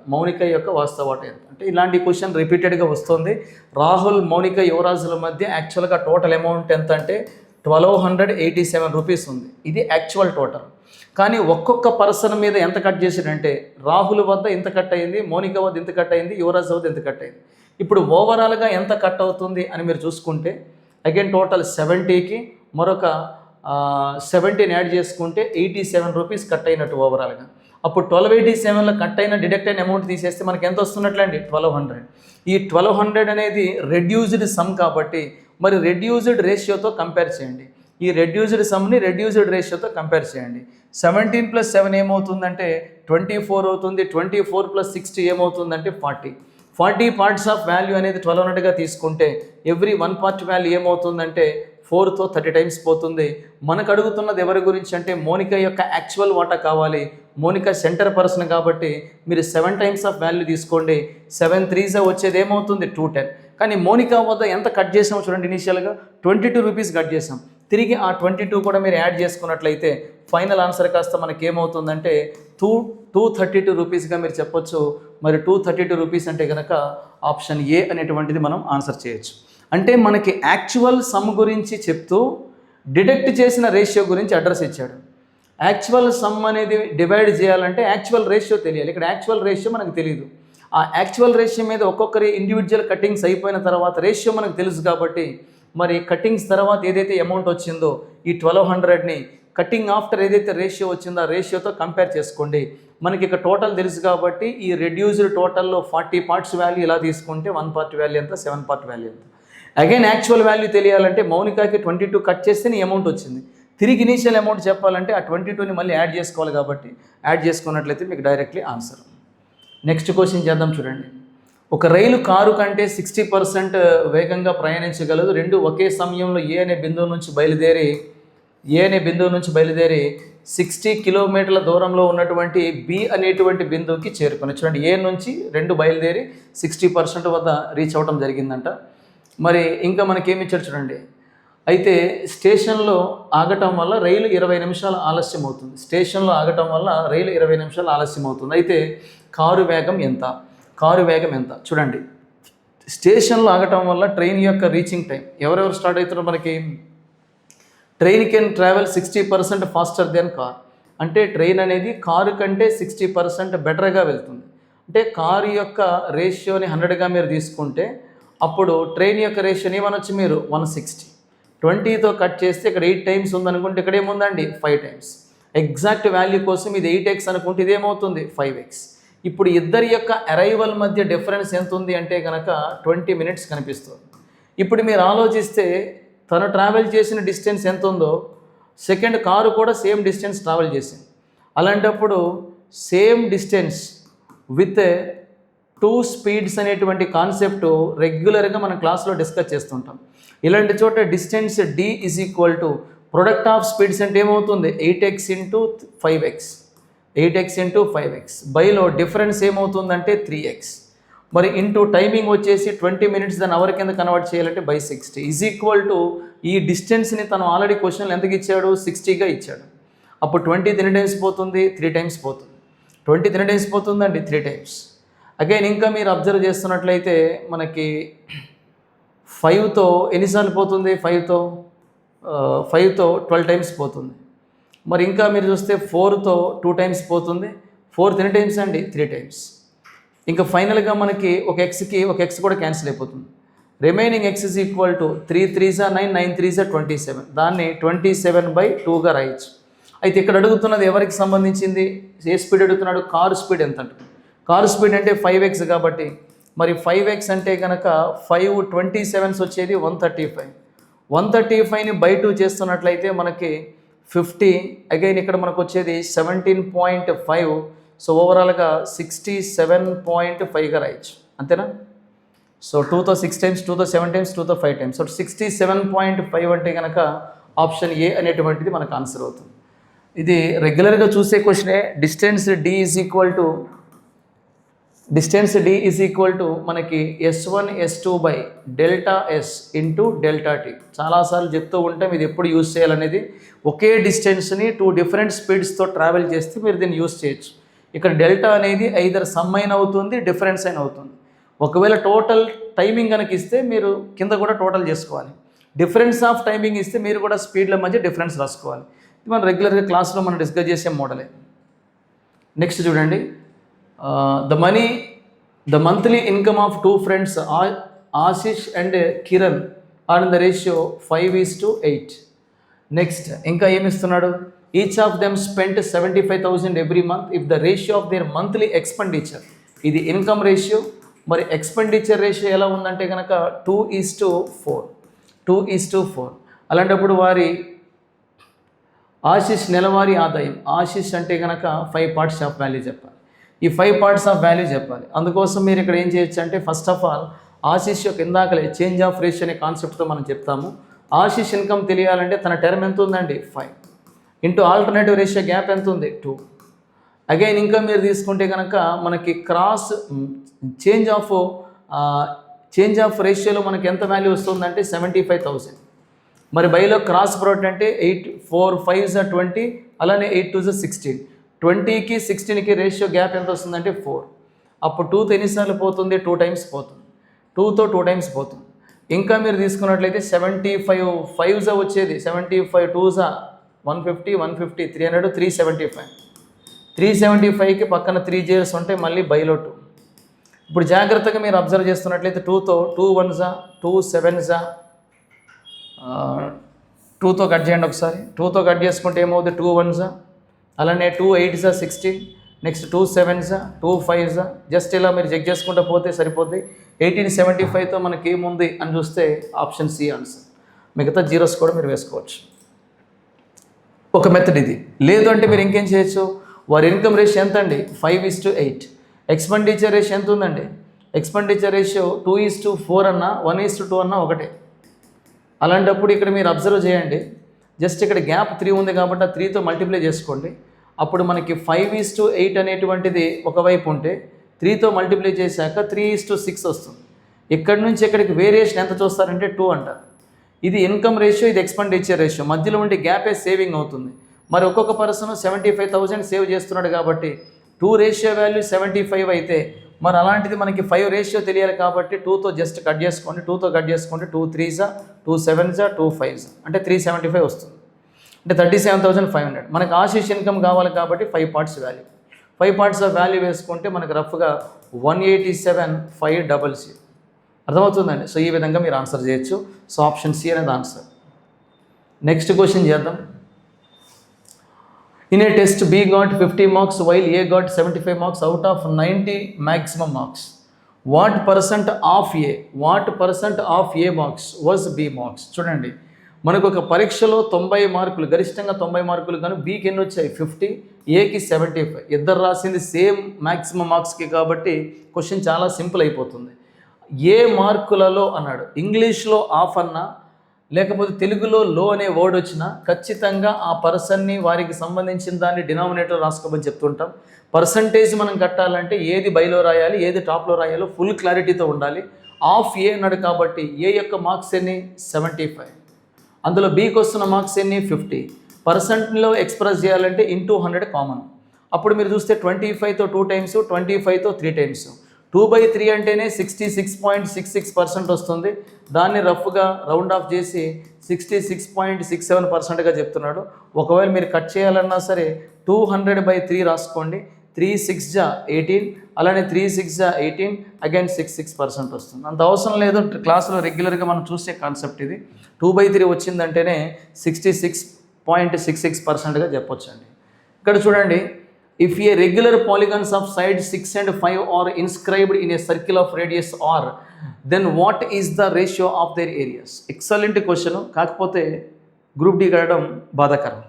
అంటే ఇలాంటి క్వశ్చన్ రిపీటెడ్గా వస్తుంది. రాహుల్, మౌనిక, యువరాజుల మధ్య యాక్చువల్గా టోటల్ అమౌంట్ ఎంత అంటే 1287 రూపీస్ ఉంది. ఇది యాక్చువల్ టోటల్. కానీ ఒక్కొక్క పర్సన్ మీద ఎంత కట్ చేసాడంటే రాహుల్ వద్ద ఎంత కట్ అయింది, మౌనిక వద్ద ఎంత కట్ అయింది, యువరాజ్ వద్ద ఎంత కట్ అయింది. ఇప్పుడు ఓవరాల్గా ఎంత కట్ అవుతుంది అని మీరు చూసుకుంటే అగైన్ టోటల్ 70కి మరొక 17 యాడ్ చేసుకుంటే 87 రూపీస్ కట్ అయినట్టు ఓవరాల్గా. అప్పుడు 1287లో కట్ అయిన డిడక్ట్ అయిన అమౌంట్ తీసేస్తే మనకి ఎంత వస్తున్నట్లండి 1200. ఈ 1200 అనేది రెడ్యూస్డ్ సమ్ కాబట్టి మరి రెడ్యూస్డ్ రేషియోతో కంపేర్ చేయండి. ఈ రెడ్యూస్డ్ సమ్ని రెడ్యూస్డ్ రేషియోతో కంపేర్ చేయండి. 17 + 7 ఏమవుతుందంటే 24 అవుతుంది. 24 + 60 ఏమవుతుందంటే 40 పార్ట్స్ ఆఫ్ వాల్యూ అనేది 1200గా తీసుకుంటే ఎవ్రీ 1 part వాల్యూ ఏమవుతుందంటే 4తో 30 times పోతుంది. మనకు అడుగుతున్నది ఎవరి గురించి అంటే మోనిక యొక్క యాక్చువల్ వాటా కావాలి. మోనిక సెంటర్ పర్సన్ కాబట్టి మీరు 7 times ఆఫ్ వాల్యూ తీసుకోండి. 7 3s వచ్చేది ఏమవుతుంది 210. కానీ మోనిక వద్ద ఎంత కట్ చేసామో చూడండి, ఇనీషియల్గా 22 రూపీస్ కట్ చేసాం. తిరిగి ఆ 22 కూడా మీరు యాడ్ చేసుకున్నట్లయితే ఫైనల్ ఆన్సర్ కాస్త మనకి ఏమవుతుందంటే 232 రూపీస్గా మీరు చెప్పొచ్చు. మరి 232 రూపీస్ అంటే కనుక ఆప్షన్ ఏ అనేటువంటిది మనం ఆన్సర్ చేయొచ్చు. అంటే మనకి యాక్చువల్ సమ్ గురించి చెప్తూ డిడక్ట్ చేసిన రేషియో గురించి అడ్రస్ ఇచ్చాడు. యాక్చువల్ సమ్ అనేది డివైడ్ చేయాలంటే యాక్చువల్ రేషియో తెలియాలి. ఇక్కడ యాక్చువల్ రేషియో మనకు తెలియదు. ఆ యాక్చువల్ రేషియో మీద ఒక్కొక్కరి ఇండివిజువల్ కటింగ్స్ అయిపోయిన తర్వాత రేషియో మనకు తెలుసు కాబట్టి మరి కటింగ్స్ తర్వాత ఏదైతే అమౌంట్ వచ్చిందో ఈ 1200ని కటింగ్ ఆఫ్టర్ ఏదైతే రేషియో వచ్చిందో ఆ రేషియోతో కంపేర్ చేసుకోండి. మనకి ఇక టోటల్ తెలుసు కాబట్టి ఈ రెడ్యూస్డ్ టోటల్లో 40 parts వాల్యూ ఇలా తీసుకుంటే 1 part వాల్యూ ఎంత, 7 part వాల్యూ ఎంత. అగైన్ యాక్చువల్ వాల్యూ తెలియాలంటే మౌనికాకి 22 కట్ చేస్తే నీ అమౌంట్ వచ్చింది. తిరిగి ఇనీషియల్ అమౌంట్ చెప్పాలంటే ఆ 22ని మళ్ళీ యాడ్ చేసుకోవాలి కాబట్టి యాడ్ చేసుకున్నట్లయితే మీకు డైరెక్ట్లీ ఆన్సర్. నెక్స్ట్ క్వశ్చన్ చేద్దాం చూడండి. ఒక రైలు కారు కంటే 60% వేగంగా ప్రయాణించగలదు. రెండు ఒకే సమయంలో ఏ అనే బిందువు నుంచి బయలుదేరి 60 కిలోమీటర్ల దూరంలో ఉన్నటువంటి బి అనేటువంటి బిందువుకి చేరుకుని. చూడండి, ఏ నుంచి రెండు బయలుదేరి 60% వద్ద రీచ్ అవ్వడం జరిగిందంట. మరి ఇంకా మనకేమి ఇచ్చారు చూడండి. అయితే స్టేషన్లో ఆగటం వల్ల రైలు 20 నిమిషాలు ఆలస్యం అవుతుంది. అయితే కారు వేగం ఎంత చూడండి. స్టేషన్లో ఆగటం వల్ల ట్రైన్ యొక్క రీచింగ్ టైం ఎవరెవరు స్టార్ట్ అవుతారో మనకి train can travel 60% faster than car. అంటే ట్రైన్ అనేది కారు కంటే 60% బెటర్గా వెళ్తుంది. అంటే కారు యొక్క రేషియోని 100గా మీరు తీసుకుంటే అప్పుడు ట్రైన్ యొక్క రేషియోని ఏమనొచ్చు మీరు 160. 20తో కట్ చేస్తే ఇక్కడ 8 times ఉందనుకుంటే ఇక్కడ ఏముందండి 5 times. ఎగ్జాక్ట్ వాల్యూ కోసం ఇది 8x అనుకుంటే ఇదేమవుతుంది 5x. ఇప్పుడు ఇద్దరి యొక్క అరైవల్ మధ్య డిఫరెన్స్ ఎంత ఉంది అంటే కనుక 20 minutes కనిపిస్తుంది. ఇప్పుడు మీరు ఆలోచిస్తే తను ట్రావెల్ చేసిన డిస్టెన్స్ ఎంత ఉందో సెకండ్ కారు కూడా సేమ్ డిస్టెన్స్ ట్రావెల్ చేసింది. అలాంటప్పుడు same distance with two speeds అనేటువంటి కాన్సెప్ట్ రెగ్యులర్గా మనం క్లాస్లో డిస్కస్ చేస్తుంటాం. ఇలాంటి చోట distance d is equal to product of speeds అంటే ఏమవుతుంది 8x into 5x, 8x into 5x బైలో difference ఏమవుతుందంటే 3x, మరి ఇంటూ టైమింగ్ వచ్చేసి 20 minutes దాని అవర్ కింద కన్వర్ట్ చేయాలంటే బై 60 ఈజ్ ఈక్వల్ టు ఈ డిస్టెన్స్ని తను ఆల్రెడీ క్వశ్చన్లు ఎంతకు ఇచ్చాడు 60గా ఇచ్చాడు. అప్పుడు 20 3 times పోతుంది, 3 times పోతుంది, 20 3 times పోతుందండి 3 times. అగైన్ ఇంకా మీరు అబ్జర్వ్ చేస్తున్నట్లయితే మనకి 5తో ఎన్నిసార్లు పోతుంది, 5తో 12 times పోతుంది. మరి ఇంకా మీరు చూస్తే 4తో 2 times పోతుంది, 4 3 times అండి 3 times. ఇంకా ఫైనల్గా మనకి ఒక ఎక్స్ కూడా క్యాన్సిల్ అయిపోతుంది. Remaining X is equal to 3 3s 9, 9 3s 27, దాన్ని 27/2గా రాయొచ్చు. అయితే ఇక్కడ అడుగుతున్నది ఎవరికి సంబంధించింది, ఏ స్పీడ్ అడుగుతున్నాడు, కారు స్పీడ్ ఎంత అంటుంది. కారు స్పీడ్ అంటే 5x కాబట్టి మరి 5x అంటే కనుక 5 27s వచ్చేది 135, 135ని బై 2 చేస్తున్నట్లయితే మనకి 50, అగైన్ ఇక్కడ మనకు వచ్చేది 17.5. సో ఓవరాల్గా 67.5గా రాయొచ్చు, అంతేనా. సో 2తో 6 times, 2తో 7 times, 2తో 5 times. సో 67.5 అంటే కనుక ఆప్షన్ ఏ అనేటువంటిది మనకు ఆన్సర్ అవుతుంది. ఇది రెగ్యులర్గా చూసే క్వశ్చనే. Distance d is equal to మనకి S1 S2 by delta S into delta T. చాలాసార్లు చెప్తూ ఉంటాం ఇది ఎప్పుడు యూజ్ చేయాలనేది. ఒకే డిస్టెన్స్ని 2 different స్పీడ్స్తో ట్రావెల్ చేస్తే మీరు దీన్ని యూజ్ చేయొచ్చు. ఇక్కడ డెల్టా అనేది ఐదర్ సమ్ అయిన అవుతుంది, డిఫరెన్స్ అయిన అవుతుంది. ఒకవేళ టోటల్ టైమింగ్ కనుక ఇస్తే మీరు కింద కూడా టోటల్ చేసుకోవాలి. డిఫరెన్స్ ఆఫ్ టైమింగ్ ఇస్తే మీరు కూడా స్పీడ్ల మధ్య డిఫరెన్స్ రాసుకోవాలి. ఇది మనం రెగ్యులర్గా క్లాస్లో మనం డిస్కస్ చేసే మోడలే. నెక్స్ట్ చూడండి, the monthly income of 2 friends Ashish and Kiran are in the ratio 5:8. Next ఇంకా ఏమిస్తున్నాడు, each of them spent 75,000 every month if the ratio of their monthly expenditure. ఇది ఇన్కమ్ రేషియో. మరి ఎక్స్పెండిచర్ రేషియో ఎలా ఉందంటే కనుక 2:4. అలాంటప్పుడు వారి ఆశిష్ నెలవారీ ఆదాయం, ఆశిష్ అంటే కనుక 5 parts ఆఫ్ వాల్యూ చెప్పాలి. ఈ 5 parts ఆఫ్ వాల్యూ చెప్పాలి. అందుకోసం మీరు ఇక్కడ ఏం చేయొచ్చు అంటే ఫస్ట్ ఆఫ్ ఆల్ ఆశిష్ యొక్క ఇందాకలే చేంజ్ ఆఫ్ రేషియో అనే కాన్సెప్ట్తో మనం చెప్తాము. ఆశిష్ ఇన్కమ్ తెలియాలంటే తన టర్మ్ ఎంత ఉందండి 5 ఇంటూ ఆల్టర్నేటివ్ రేషియో గ్యాప్ ఎంత ఉంది 2. అగైన్ ఇంకా మీరు తీసుకుంటే కనుక మనకి క్రాస్ చేంజ్ ఆఫ్ రేషియోలో మనకి ఎంత వాల్యూ వస్తుందంటే 75,000. మరి బైలో క్రాస్ ప్రోడక్ట్ అంటే 8 4 5s 20, అలానే 8 2s 16. 20కి 16కి రేషియో గ్యాప్ ఎంత వస్తుందంటే 4. అప్పుడు 2తో ఎన్నిసార్లు పోతుంది, 2 times పోతుంది, 2తో 2 times పోతుంది. ఇంకా మీరు తీసుకున్నట్లయితే 75 5s వచ్చేది 75 2s 150 150 300 375. 375కి పక్కన 3 zeros ఉంటాయి, మళ్ళీ బైలో 2. ఇప్పుడు జాగ్రత్తగా మీరు అబ్జర్వ్ చేస్తున్నట్లయితే 2తో 2 1s 2 7s 2తో కట్ చేయండి ఒకసారి. 2తో కట్ చేసుకుంటే ఏమవుతుంది 2 1s, అలానే 2 8s 16, next 2 7s 2 5s. Just ఇలా మీరు చెక్ చేసుకుంటూ పోతే సరిపోద్ది. 1875తో మనకి ఏముంది అని చూస్తే ఆప్షన్ సి ఆన్సర్. మిగతా జీరోస్ కూడా మీరు వేసుకోవచ్చు. ఒక మెథడ్ ఇది. లేదు అంటే మీరు ఇంకేం చేయొచ్చు, వారి ఇన్కమ్ రేషియో ఎంత అండి 5:8. ఎక్స్పెండిచర్ రేషియో ఎంత ఉందండి, ఎక్స్పెండిచర్ రేషియో 2:4 అన్నా 1:2 అన్నా ఒకటే. అలాంటప్పుడు ఇక్కడ మీరు అబ్జర్వ్ చేయండి, జస్ట్ ఇక్కడ గ్యాప్ 3 ఉంది కాబట్టి ఆ 3తో మల్టిప్లై చేసుకోండి. అప్పుడు మనకి 5:8 అనేటువంటిది ఒకవైపు ఉంటే 3తో మల్టిప్లై చేశాక 3:6 వస్తుంది. ఇక్కడి నుంచి ఇక్కడికి వేరియేషన్ ఎంత చూస్తారంటే 2 అంటారు. ఇది ఇన్కమ్ రేషియో, ఇది ఎక్స్పెండిచర్ రేషియో, మధ్యలో ఉండే గ్యాపే సేవింగ్ అవుతుంది. మరి ఒక్కొక్క పర్సన్ 75,000 సేవ్ చేస్తున్నాడు కాబట్టి 2 రేషియో వాల్యూ 75 అయితే మరి అలాంటిది మనకి 5 రేషియో తెలియాలి కాబట్టి 2తో జస్ట్ కట్ చేసుకోండి. 2తో కట్ చేసుకుంటే 2 3s 2 7s 2 5s అంటే 375 వస్తుంది. అంటే 37,500. మనకు ఆశిష్ ఇన్కమ్ కావాలి కాబట్టి 5 parts value, 5 parts of value వేసుకుంటే మనకు రఫ్గా 187,500. అర్థమవుతుందండి. సో ఈ విధంగా మీరు ఆన్సర్ చేయొచ్చు. సో ఆప్షన్ సి అనేది ఆన్సర్. నెక్స్ట్ క్వశ్చన్ చేద్దాం. In a test, B got 50 marks while A got 75 marks out of 90 maximum marks. What percent of A marks was B marks. చూడండి, మనకు ఒక పరీక్షలో 90 మార్కులు, గరిష్టంగా 90 మార్కులు, కానీ బీకి ఎన్ని వచ్చాయి 50, ఏకి 75. ఇద్దరు రాసింది సేమ్ మ్యాక్సిమం మార్క్స్కి, కాబట్టి క్వశ్చన్ చాలా సింపుల్ అయిపోతుంది. ఏ మార్కులలో అన్నాడు. ఇంగ్లీష్లో ఆఫ్ అన్నా లేకపోతే తెలుగులో లో అనే వర్డ్ వచ్చినా ఖచ్చితంగా ఆ పర్సన్ని, వారికి సంబంధించిన దాన్ని డినామినేటర్ రాసుకోమని చెప్తుంటాం. పర్సంటేజ్ మనం కట్టాలంటే ఏది బైలో రాయాలి, ఏది టాప్లో రాయాలో ఫుల్ క్లారిటీతో ఉండాలి. ఆఫ్ ఏ అన్నాడు కాబట్టి ఏ యొక్క మార్క్స్ ఎన్ని 75, అందులో బీకి వస్తున్న మార్క్స్ ఎన్ని 50. పర్సెంట్లో ఎక్స్ప్రెస్ చేయాలంటే ఇంటూ 100 కామన్. అప్పుడు మీరు చూస్తే 25తో 2 టైమ్స్, 25తో 3 టైమ్స్, 2/3 అంటేనే 66.66% వస్తుంది. దాన్ని రఫ్గా రౌండ్ ఆఫ్ చేసి 66.67%గా చెప్తున్నాడు. ఒకవేళ మీరు కట్ చేయాలన్నా సరే 200/3 రాసుకోండి. 3 6 జా 18, అలానే 3 6 జా 18, అగైన్ 66% వస్తుంది. అంత అవసరం లేదు, క్లాసులో రెగ్యులర్గా మనం చూసే కాన్సెప్ట్ ఇది. 2/3 వచ్చిందంటేనే 66.66%గా చెప్పొచ్చండి. ఇక్కడ చూడండి, if a regular polygons of side 6 and 5 are inscribed in a circle of radius R, then what is the ratio of their areas. Excellent question, కాకపోతే గ్రూప్ డి కట్టడం బాధాకరం.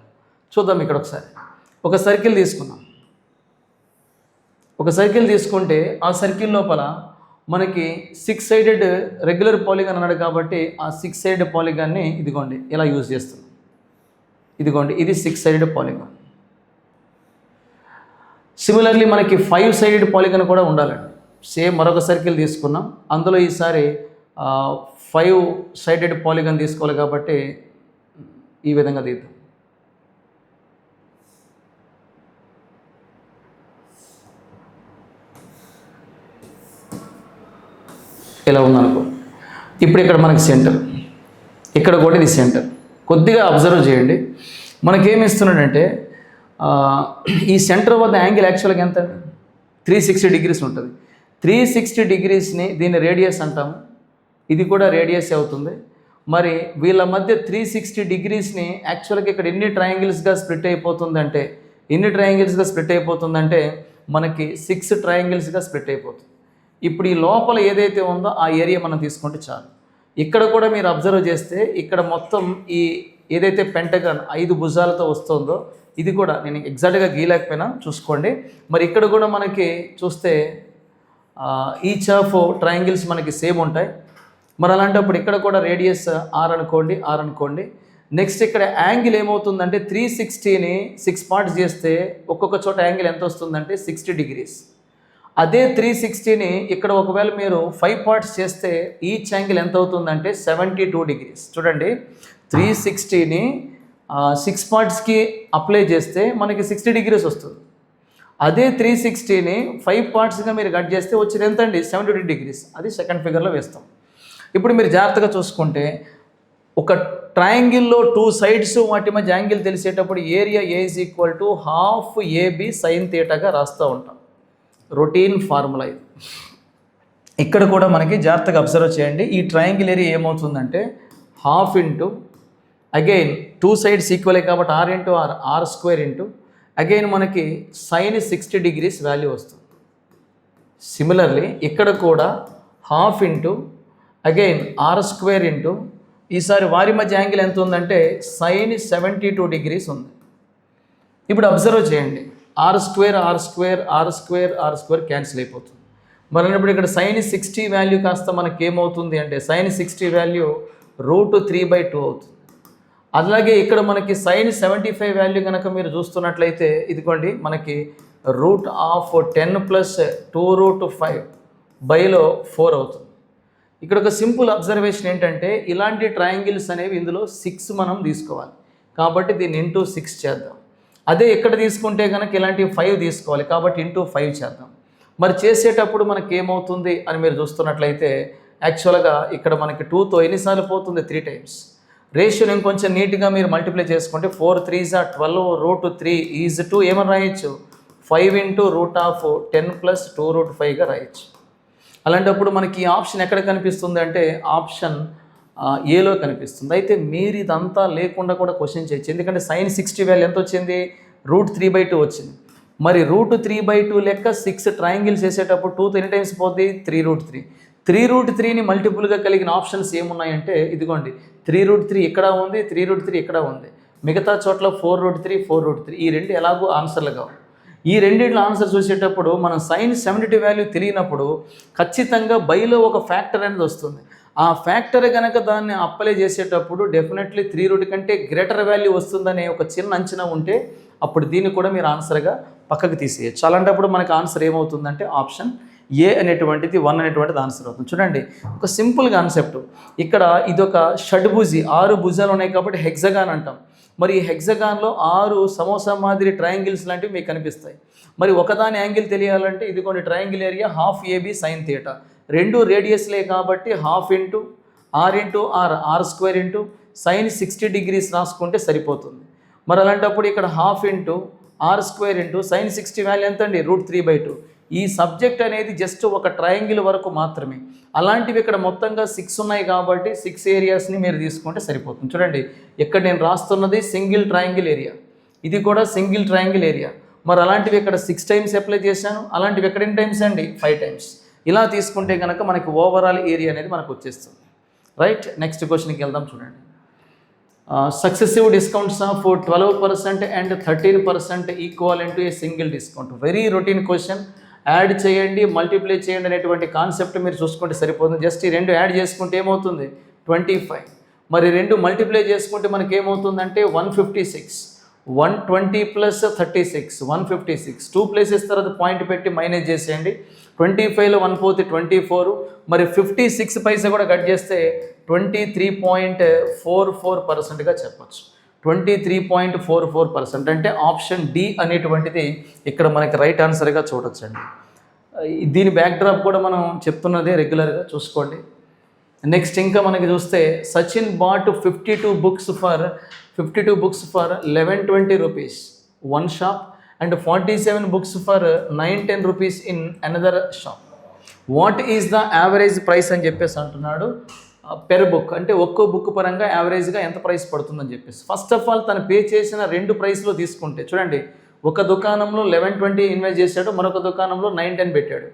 చూద్దాం ఇక్కడ ఒకసారి. ఒక సర్కిల్ తీసుకున్నాం. ఒక సర్కిల్ తీసుకుంటే ఆ సర్కిల్ లోపల మనకి 6 సైడెడ్ రెగ్యులర్ పాలిగాన్ అన్నాడు కాబట్టి ఆ 6 సైడెడ్ పాలిగాన్ని ఇదిగోండి ఇలా యూజ్ చేస్తున్నాం. ఇదిగోండి, ఇది 6 సైడెడ్ పాలిగాన్. సిమిలర్లీ మనకి 5 సైడెడ్ పాలిగాన్ కూడా ఉండాలండి. సేమ్ మరొక సర్కిల్ తీసుకున్నాం, అందులో ఈసారి 5 సైడెడ్ పాలిగాన్ తీసుకోవాలి కాబట్టి ఈ విధంగా తీద్దాం. ఇలా ఉందనుకో. ఇప్పుడు ఇక్కడ మనకి సెంటర్, ఇక్కడ కూడా ఇది సెంటర్. కొద్దిగా అబ్జర్వ్ చేయండి. మనకేమి ఇస్తున్నాడంటే ఈ సెంటర్ వద్ద యాంగిల్ యాక్చువల్గా ఎంత అండి 360 degrees ఉంటుంది. 360 degreesని దీన్ని రేడియస్ అంటాము. ఇది కూడా రేడియస్ అవుతుంది. మరి వీళ్ళ మధ్య 360 degreesని యాక్చువల్గా ఇక్కడ ఎన్ని ట్రయాంగిల్స్గా స్ప్లిట్ అయిపోతుందంటే మనకి 6 ట్రయాంగిల్స్గా స్ప్లిట్ అయిపోతుంది. ఇప్పుడు ఈ లోపల ఏదైతే ఉందో ఆ ఏరియా మనం తీసుకుంటే చాలు. ఇక్కడ కూడా మీరు అబ్జర్వ్ చేస్తే ఇక్కడ మొత్తం ఈ ఏదైతే పెంటగాన్ 5 భుజాలతో వస్తుందో ఇది కూడా నేను ఎగ్జాక్ట్గా గీయలేకపోయినా చూసుకోండి. మరి ఇక్కడ కూడా మనకి చూస్తే ఈచ్ ఆఫ్ ట్రయాంగిల్స్ మనకి సేమ్ ఉంటాయి. మరి అలాంటప్పుడు ఇక్కడ కూడా రేడియస్ ఆర్ అనుకోండి. నెక్స్ట్ ఇక్కడ యాంగిల్ ఏమవుతుందంటే 360ని 6 పార్ట్స్ చేస్తే ఒక్కొక్క చోట యాంగిల్ ఎంత వస్తుందంటే 60 degrees. అదే 360ని ఇక్కడ ఒకవేళ మీరు 5 పార్ట్స్ చేస్తే ఈచ్ యాంగిల్ ఎంత అవుతుందంటే 72 degrees. చూడండి, 360ని 6 పార్ట్స్కి అప్లై చేస్తే మనకి 60 degrees వస్తుంది. అదే 360ని 5 పార్ట్స్గా మీరు కట్ చేస్తే వచ్చేది ఎంత అండి 72 degrees. అది సెకండ్ ఫిగర్లో వేస్తాం. ఇప్పుడు మీరు జాగ్రత్తగా చూసుకుంటే ఒక ట్రయాంగిల్లో 2 సైడ్స్ వాటి మధ్య యాంగిల్ తెలిసేటప్పుడు area A is equal to half AB sine థీటాగా రాస్తూ ఉంటాం. రొటీన్ ఫార్ములా ఇది. ఇక్కడ కూడా మనకి జాగ్రత్తగా అబ్జర్వ్ చేయండి. ఈ ట్రయాంగిల్ ఏరియా ఏమవుతుందంటే హాఫ్ ఇంటూ అగైన్ 2 సైడ్స్ ఈక్వలే కాబట్టి r into r square into again మనకి సైన్ 60 degrees వాల్యూ వస్తుంది. సిమిలర్లీ ఇక్కడ కూడా half into again r square into ఈసారి వారి మధ్య యాంగిల్ ఎంత ఉందంటే సైన్ 72 degrees ఉంది. ఇప్పుడు అబ్జర్వ్ చేయండి, r స్క్వేర్ క్యాన్సిల్ అయిపోతుంది. మరి అన్నప్పుడు ఇక్కడ సైన్ 60 వాల్యూ కాస్త మనకి ఏమవుతుంది అంటే సైన్ 60 వాల్యూ √3/2 అవుతుంది. అలాగే ఇక్కడ మనకి సైన్ 75 వాల్యూ కనుక మీరు చూస్తున్నట్లయితే ఇదిగోండి మనకి √10 + 2√5/4 అవుతుంది. ఇక్కడ ఒక సింపుల్ అబ్జర్వేషన్ ఏంటంటే ఇలాంటి ట్రయాంగిల్స్ అనేవి ఇందులో 6 మనం తీసుకోవాలి కాబట్టి దీన్ని ఇంటూ 6 చేద్దాం. అదే ఎక్కడ తీసుకుంటే కనుక ఇలాంటి 5 తీసుకోవాలి కాబట్టి ఇంటూ 5 చేద్దాం. మరి చేసేటప్పుడు మనకి ఏమవుతుంది అని మీరు చూస్తున్నట్లయితే యాక్చువల్గా ఇక్కడ మనకి 2తో ఎన్నిసార్లు పోతుంది 3 టైమ్స్. రేషియోని ఇంకొంచెం నీట్గా మీరు మల్టిప్లై చేసుకుంటే 4 3s are 12 √3 ఈజ్ 2 ఏమని రాయొచ్చు 5 ఇంటూ √10 + 2√5గా రాయొచ్చు. అలాంటప్పుడు మనకి ఈ ఆప్షన్ ఎక్కడ కనిపిస్తుంది అంటే ఆప్షన్ ఏలో కనిపిస్తుంది. అయితే మీరు ఇదంతా లేకుండా కూడా క్వశ్చన్ చేయొచ్చు. ఎందుకంటే సైన్ 60 వాల్యూ ఎంత వచ్చింది √3/2 వచ్చింది. మరి √3/2 లెక్క 6 ట్రయాంగిల్స్ వేసేటప్పుడు 2తో ఎన్ని టైమ్స్ పోద్ది? 3√3. 3√3ని మల్టిపుల్గా కలిగిన ఆప్షన్స్ ఏమున్నాయంటే ఇదిగోండి, 3√3 ఇక్కడ ఉంది, 3√3 ఇక్కడ ఉంది. మిగతా చోట్ల 4√3, 4√3. ఈ రెండు ఎలాగో ఆన్సర్లు కావు. ఈ రెండింటిలో ఆన్సర్ చూసేటప్పుడు మనం సైన్ 72 వాల్యూ తెలియనప్పుడు ఖచ్చితంగా బైలో ఒక ఫ్యాక్టర్ అనేది వస్తుంది. ఆ ఫ్యాక్టర్ కనుక దాన్ని అప్లై చేసేటప్పుడు డెఫినెట్లీ 3 కంటే గ్రేటర్ వాల్యూ వస్తుందనే ఒక చిన్న అంచనా ఉంటే అప్పుడు దీన్ని కూడా మీరు ఆన్సర్గా పక్కకు తీసేయచ్చు. అలాంటప్పుడు మనకు ఆన్సర్ ఏమవుతుందంటే ఆప్షన్ ఏ అనేటువంటిది 1 అనేటువంటిది ఆన్సర్ అవుతుంది. చూడండి, ఒక సింపుల్ కాన్సెప్ట్. ఇక్కడ ఇదొక షడ్భుజి, 6 భుజాలు ఉన్నాయి కాబట్టి హెక్సగాన్ అంటాం. మరి ఈ హెక్సగాన్లో 6 సమోసా మాదిరి ట్రయాంగిల్స్ లాంటివి మీకు కనిపిస్తాయి. మరి ఒకదాని యాంగిల్ తెలియాలంటే ఇదిగోండి, ట్రయాంగిల్ ఏరియా ½ AB sin θ. రెండు రేడియస్లే కాబట్టి ½ into r into r² into sin 60 degrees రాసుకుంటే సరిపోతుంది. మరి అలాంటప్పుడు ఇక్కడ ½ into r² into sin 60 value ఎంత అండి? √3/2. ఈ సబ్జెక్ట్ అనేది జస్ట్ ఒక ట్రయాంగిల్ వరకు మాత్రమే. అలాంటివి ఇక్కడ మొత్తంగా 6 ఉన్నాయి కాబట్టి 6 ఏరియాస్ని మీరు తీసుకుంటే సరిపోతుంది. చూడండి, ఇక్కడ నేను రాస్తున్నది సింగిల్ ట్రయాంగిల్ ఏరియా, ఇది కూడా సింగిల్ ట్రయాంగిల్ ఏరియా. మరి అలాంటివి ఇక్కడ 6 టైమ్స్ అప్లై చేశాను, అలాంటివి ఎక్కడ ఎన్ని టైమ్స్ అండి? 5 టైమ్స్. ఇలా తీసుకుంటే కనుక మనకి ఓవరాల్ ఏరియా అనేది మనకు వచ్చేస్తుంది. రైట్, నెక్స్ట్ క్వశ్చన్కి వెళ్దాం. చూడండి, successive discounts of 12% and 13% equal into a single discount. Very routine question. Add చేయండి, మల్టిప్లై చేయండి అనేటువంటి కాన్సెప్ట్ మీరు చూసుకుంటే సరిపోతుంది. జస్ట్ ఈ రెండు యాడ్ చేసుకుంటే ఏమవుతుంది? 25. మరి రెండు మల్టిప్లై చేసుకుంటే మనకి ఏమవుతుందంటే 156. 120 + 36 156. 2 ప్లేసెస్ తర్వాత పాయింట్ పెట్టి మైనస్ చేసేయండి. 25లో 1 పోతే 24. మరి 56 పైసా కూడా కట్ చేస్తే 23.44%గా చెప్పచ్చు. 23.44% అంటే ఆప్షన్ డి అనేటువంటిది ఇక్కడ మనకి రైట్ ఆన్సర్గా చూడొచ్చండి. దీని బ్యాక్డ్రాప్ కూడా మనం చెప్తున్నదే రెగ్యులర్గా చూసుకోండి. నెక్స్ట్ ఇంకా మనకి చూస్తే Sachin bought 52 books for 1120 rupees one shop and 47 books for 910 rupees in another shop. What is the average price అని చెప్పేసి అంటున్నాడు. పెర్ బుక్ అంటే ఒక్కో బుక్ పరంగా యావరేజ్గా ఎంత ప్రైస్ పడుతుందని చెప్పేసి. ఫస్ట్ ఆఫ్ ఆల్ తను పే చేసిన 2 ప్రైస్లో తీసుకుంటే చూడండి, ఒక దుకాణంలో 1120 ఇన్వెస్ట్ చేశాడు, మరొక దుకాణంలో 910 పెట్టాడు.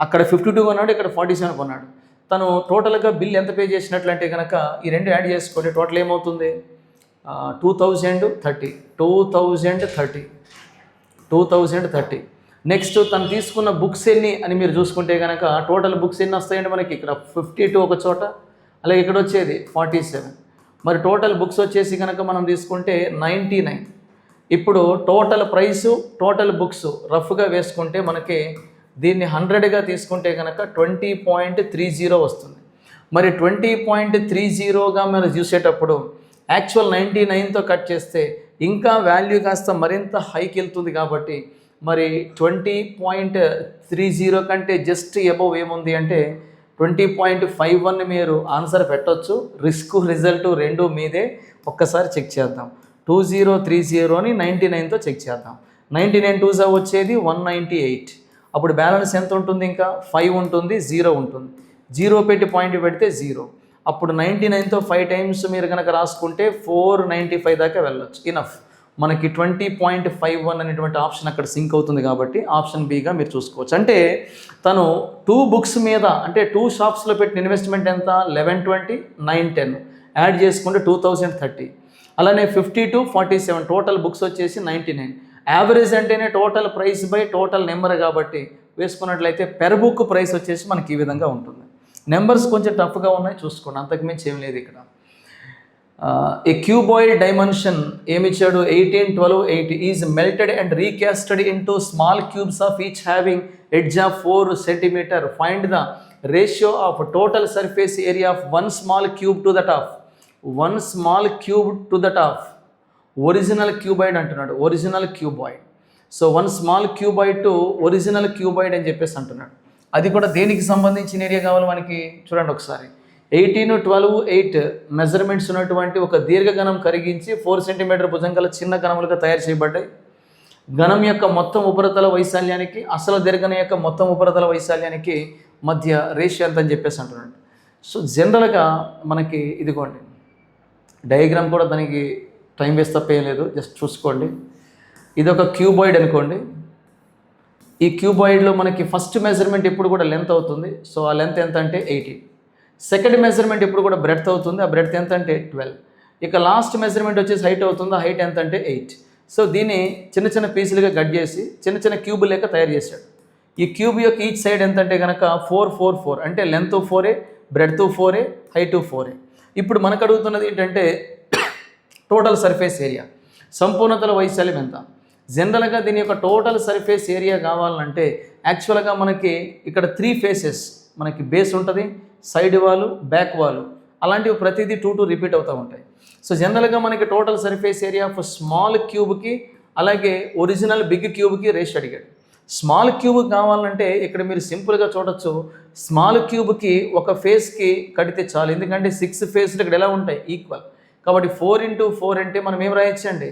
అక్కడ 52 కొన్నాడు, ఇక్కడ 47 కొన్నాడు. తను టోటల్గా బిల్ ఎంత పే చేసినట్లంటే కనుక ఈ రెండు యాడ్ చేసుకోండి, టోటల్ ఏమవుతుంది? 2030. నెక్స్ట్ తను తీసుకున్న బుక్స్ ఎన్ని అని మీరు చూసుకుంటే కనుక టోటల్ బుక్స్ ఎన్ని వస్తాయంటే మనకి ఇక్కడ 52 ఒక చోట, అలాగే ఇక్కడ వచ్చేది 47. మరి టోటల్ బుక్స్ వచ్చేసి కనుక మనం తీసుకుంటే 99. ఇప్పుడు టోటల్ ప్రైసు టోటల్ బుక్స్ రఫ్గా వేసుకుంటే మనకి దీన్ని 100గా తీసుకుంటే కనుక 20.30 వస్తుంది. మరి 20.30గా మనం చూసేటప్పుడు యాక్చువల్ 99తో కట్ చేస్తే ఇంకా వాల్యూ కాస్త మరింత హైకి వెళ్తుంది. కాబట్టి మరి 20.30 కంటే జస్ట్ అబవ్ ఏముంది అంటే 20.51 మీరు ఆన్సర్ పెట్టవచ్చు. రిస్క్ రిజల్ట్ రెండు మీదే. ఒక్కసారి చెక్ చేద్దాం. 2030ని 99తో చెక్ చేద్దాం. 99 2s వచ్చేది 198. అప్పుడు బ్యాలెన్స్ ఎంత ఉంటుంది? ఇంకా 5 ఉంటుంది, 0 ఉంటుంది. 0 పెట్టి పాయింట్ పెడితే 0. అప్పుడు 99తో 5 టైమ్స్ మీరు కనుక రాసుకుంటే 495 దాకా వెళ్ళొచ్చు. ఇనఫ్. మనకి 20.51 అనేటువంటి ఆప్షన్ అక్కడ సింక్ అవుతుంది కాబట్టి ఆప్షన్ బిగా మీరు చూసుకోవచ్చు. అంటే తను 2 books మీద అంటే 2 షాప్స్లో పెట్టిన ఇన్వెస్ట్మెంట్ ఎంత? 1120, 910 యాడ్ చేసుకుంటే 2030. అలానే 52, 47 టోటల్ బుక్స్ వచ్చేసి 99. యావరేజ్ అంటేనే total price by total number కాబట్టి వేసుకున్నట్లయితే పెర్ బుక్ ప్రైస్ వచ్చేసి మనకి ఈ విధంగా ఉంటుంది. నెంబర్స్ కొంచెం టఫ్గా ఉన్నాయి, చూసుకోండి, అంతకుమించి ఏం లేదు ఇక్కడ. ఏ క్యూబాయిడ్ డైమెన్షన్ ఏమిచ్చాడు? 18, 12, 8 is melted and recasted into small cubes of each having edge of 4 centimeter. Find the ratio of total surface area of one small cube to that of original cuboid అంటున్నాడు. Original cuboid. So 1 small cuboid to original cuboid అని చెప్పేసి అంటున్నాడు. అది కూడా దేనికి సంబంధించిన area కావాలి మనకి? చూడండి ఒకసారి. 18, 12, 8 మెజర్మెంట్స్ ఉన్నటువంటి ఒక దీర్ఘఘనం కరిగించి 4 centimeter భుజంగల చిన్న ఘనములుగా తయారు చేయబడ్డాయి. ఘనం యొక్క మొత్తం ఉపరితల వైశాల్యానికి అసలు దీర్ఘం యొక్క మొత్తం ఉపరితల వైశాల్యానికి మధ్య రేషియో ఎంత అని చెప్పేసి అంటున్నాడు. సో జనరల్గా మనకి ఇదిగోండి డయాగ్రామ్ కూడా దానికి టైం వేస్ట్ తప్పేయలేదు, జస్ట్ చూసుకోండి. ఇది ఒక క్యూబాయిడ్ అనుకోండి. ఈ క్యూబాయిడ్లో మనకి ఫస్ట్ మెజర్మెంట్ ఎప్పుడు కూడా లెంత్ అవుతుంది. సో ఆ లెంత్ ఎంత అంటే 18. సెకండ్ మెజర్మెంట్ ఎప్పుడు కూడా బ్రెడ్త్ అవుతుంది. ఆ బ్రెడ్త్ ఎంత అంటే 12. ఇక లాస్ట్ మెజర్మెంట్ వచ్చేసి హైట్ అవుతుంది. ఆ హైట్ ఎంత అంటే 8. సో దీన్ని చిన్న చిన్న పీసులుగా కట్ చేసి చిన్న చిన్న క్యూబ్ లెక్క తయారు చేశాడు. ఈ క్యూబ్ యొక్క ఈచ్ సైడ్ ఎంత అంటే కనుక 4, 4, 4 అంటే లెంత్ 4, బ్రెడ్త్ 4, హైట్ 4. ఇప్పుడు మనకు అడుగుతున్నది ఏంటంటే టోటల్ సర్ఫేస్ ఏరియా, సంపూర్ణతల వైశాల్యం ఎంత. జనరల్గా దీని యొక్క టోటల్ సర్ఫేస్ ఏరియా కావాలంటే యాక్చువల్గా మనకి ఇక్కడ 3 ఫేసెస్, మనకి బేస్ ఉంటుంది, సైడ్ వాల్, బ్యాక్ వాల్, అలాంటివి ప్రతిదీ 2 రిపీట్ అవుతూ ఉంటాయి. సో జనరల్గా మనకి total surface area of small క్యూబ్కి అలాగే ఒరిజినల్ బిగ్ క్యూబ్కి రేషియో అడిగాడు. స్మాల్ క్యూబ్ కావాలంటే ఇక్కడ మీరు సింపుల్గా చూడొచ్చు. స్మాల్ క్యూబ్కి ఒక ఫేస్కి కడితే చాలు, ఎందుకంటే 6 ఫేస్లు ఇక్కడ ఎలా ఉంటాయి ఈక్వల్. కాబట్టి 4 × 4 అంటే మనం ఏం రాయొచ్చండి,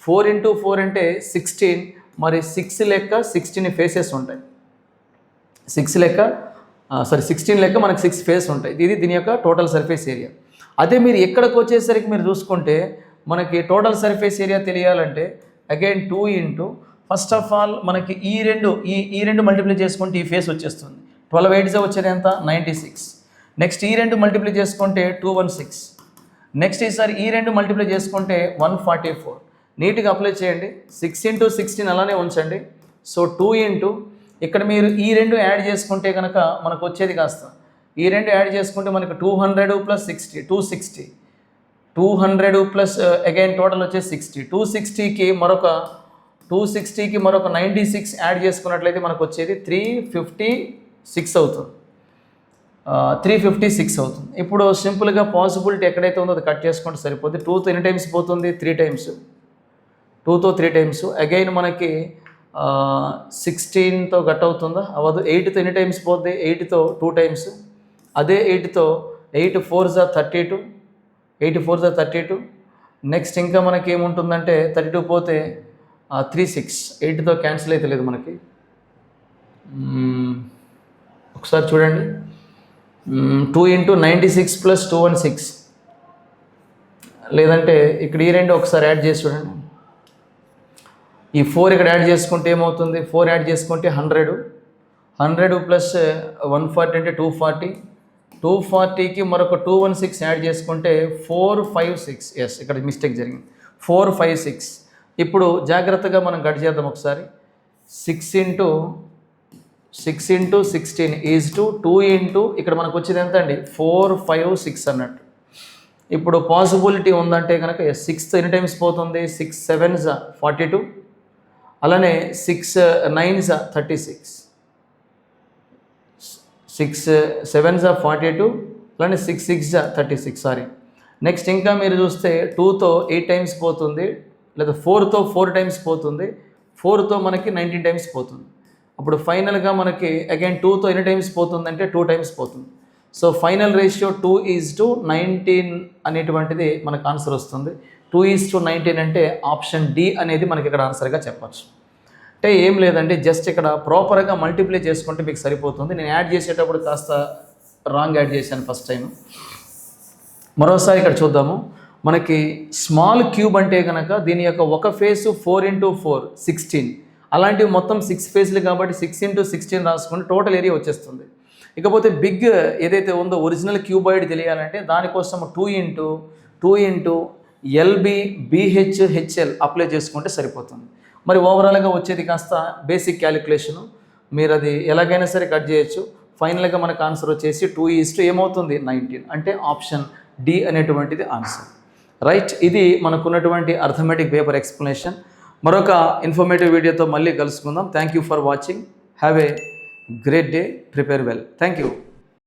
4 × 4 అంటే 16. మరి 6 లెక్క 16 ఫేసెస్ ఉంటాయి. 16 లెక్క మనకి 6 ఫేస్ ఉంటాయి. ఇది దీని యొక్క టోటల్ సర్ఫేస్ ఏరియా. అదే మీరు ఎక్కడికి వచ్చేసరికి మీరు చూసుకుంటే మనకి టోటల్ సర్ఫేస్ ఏరియా తెలియాలంటే అగైన్ 2 × ఫస్ట్ ఆఫ్ ఆల్ మనకి ఈ రెండు మల్టిప్లై చేసుకుంటే ఈ ఫేస్ వచ్చేస్తుంది. 12 8 వచ్చేది ఎంత 96. నెక్స్ట్ ఈ రెండు మల్టిప్లై చేసుకుంటే 216. నెక్స్ట్ ఈసారి ఈ రెండు మల్టిప్లై చేసుకుంటే 144. నీట్గా అప్లై చేయండి. 6 × 16 అలానే ఉంచండి. సో 2 × ఇక్కడ మీరు ఈ రెండు యాడ్ చేసుకుంటే కనుక మనకు వచ్చేది కాస్త ఈ రెండు యాడ్ చేసుకుంటే మనకు 200 + 60 260. 200 ప్లస్ అగైన్ టోటల్ వచ్చేసి 60. 260కి మరొక 96 యాడ్ చేసుకున్నట్లయితే మనకు వచ్చేది 356 అవుతుంది. 356 అవుతుంది. ఇప్పుడు సింపుల్గా పాసిబిలిటీ ఎక్కడైతే ఉందో అది కట్ చేసుకుంటే సరిపోతుంది. 2తో ఎన్ని టైమ్స్ పోతుంది, 3 టైమ్స్. 2తో 3 టైమ్స్. అగైన్ మనకి 16తో కట్ అవుతుందా, అవ్వదు. 8తో ఎన్ని టైమ్స్ పోతుంది, 8తో 2 టైమ్స్. అదే 8తో 8 4 32. 8 4 32. నెక్స్ట్ ఇంకా మనకి ఏముంటుందంటే 32 పోతే 36. 8తో క్యాన్సిల్ అయితే లేదు మనకి. ఒకసారి చూడండి. 2 × 96 + 216. లేదంటే ఇక్కడ ఈ రెండు ఒకసారి యాడ్ చేసి చూడండి. ఈ 4 ఇక్కడ యాడ్ చేసుకుంటే ఏమవుతుంది, 4 యాడ్ చేసుకుంటే 100. 100 + 140 అంటే 240. 240కి మరొక 216 యాడ్ చేసుకుంటే 456. ఎస్, ఇక్కడ మిస్టేక్ జరిగింది. 456. ఇప్పుడు జాగ్రత్తగా మనం కట్ చేద్దాం ఒకసారి. 6 × 16 ఈజ్ టు 2 × ఇక్కడ మనకు వచ్చేది ఎంత అండి 456 అన్నట్టు. ఇప్పుడు పాసిబిలిటీ ఉందంటే కనుక 6తో ఎన్ని టైమ్స్ పోతుంది, 6 7s 42. అలానే 6 9s 36. 6 7s 42. అలానే 6 6s 36. సారీ. నెక్స్ట్ ఇంకా మీరు చూస్తే 2తో 8 టైమ్స్ పోతుంది, లేదా 4తో 4 టైమ్స్ పోతుంది. 4తో మనకి 19 టైమ్స్ పోతుంది. అప్పుడు ఫైనల్గా మనకి అగైన్ 2తో ఎన్ని టైమ్స్ పోతుందంటే 2 టైమ్స్ పోతుంది. సో ఫైనల్ రేషియో 2:19 అనేటువంటిది మనకు ఆన్సర్ వస్తుంది. 2:19 అంటే ఆప్షన్ డి అనేది మనకి ఇక్కడ ఆన్సర్గా చెప్పచ్చు. అంటే ఏం లేదంటే జస్ట్ ఇక్కడ ప్రాపర్గా మల్టిప్లై చేసుకుంటే మీకు సరిపోతుంది. నేను యాడ్ చేసేటప్పుడు కాస్త రాంగ్ యాడ్ చేశాను ఫస్ట్ టైం. మరోసారి ఇక్కడ చూద్దాము. మనకి స్మాల్ క్యూబ్ అంటే కనుక దీని యొక్క ఒక ఫేసు 4 × 4 16. అలాంటివి మొత్తం 6 ఫేస్లు కాబట్టి 6 × 16 రాసుకుంటే టోటల్ ఏరియా వచ్చేస్తుంది. ఇకపోతే బిగ్ ఏదైతే ఉందో ఒరిజినల్ క్యూబాయిడ్ తెలియాలంటే దానికోసం 2 × LB BH HL అప్లై చేసుకుంటే సరిపోతుంది. మరి ఓవరాల్గా వచ్చేది కాస్త బేసిక్ క్యాలిక్యులేషను. మీరు అది ఎలాగైనా సరే కట్ చేయొచ్చు. ఫైనల్గా మనకు ఆన్సర్ వచ్చేసి 2 ఏమవుతుంది 19. అంటే ఆప్షన్ డి అనేటువంటిది ఆన్సర్. రైట్. ఇది మనకున్నటువంటి అర్థమెటిక్ పేపర్ ఎక్స్ప్లెనేషన్. మరొక ఇన్ఫర్మేటివ్ వీడియోతో మళ్ళీ కలుసుకుందాం. Thank you for watching. Have a great day. Prepare well. Thank you.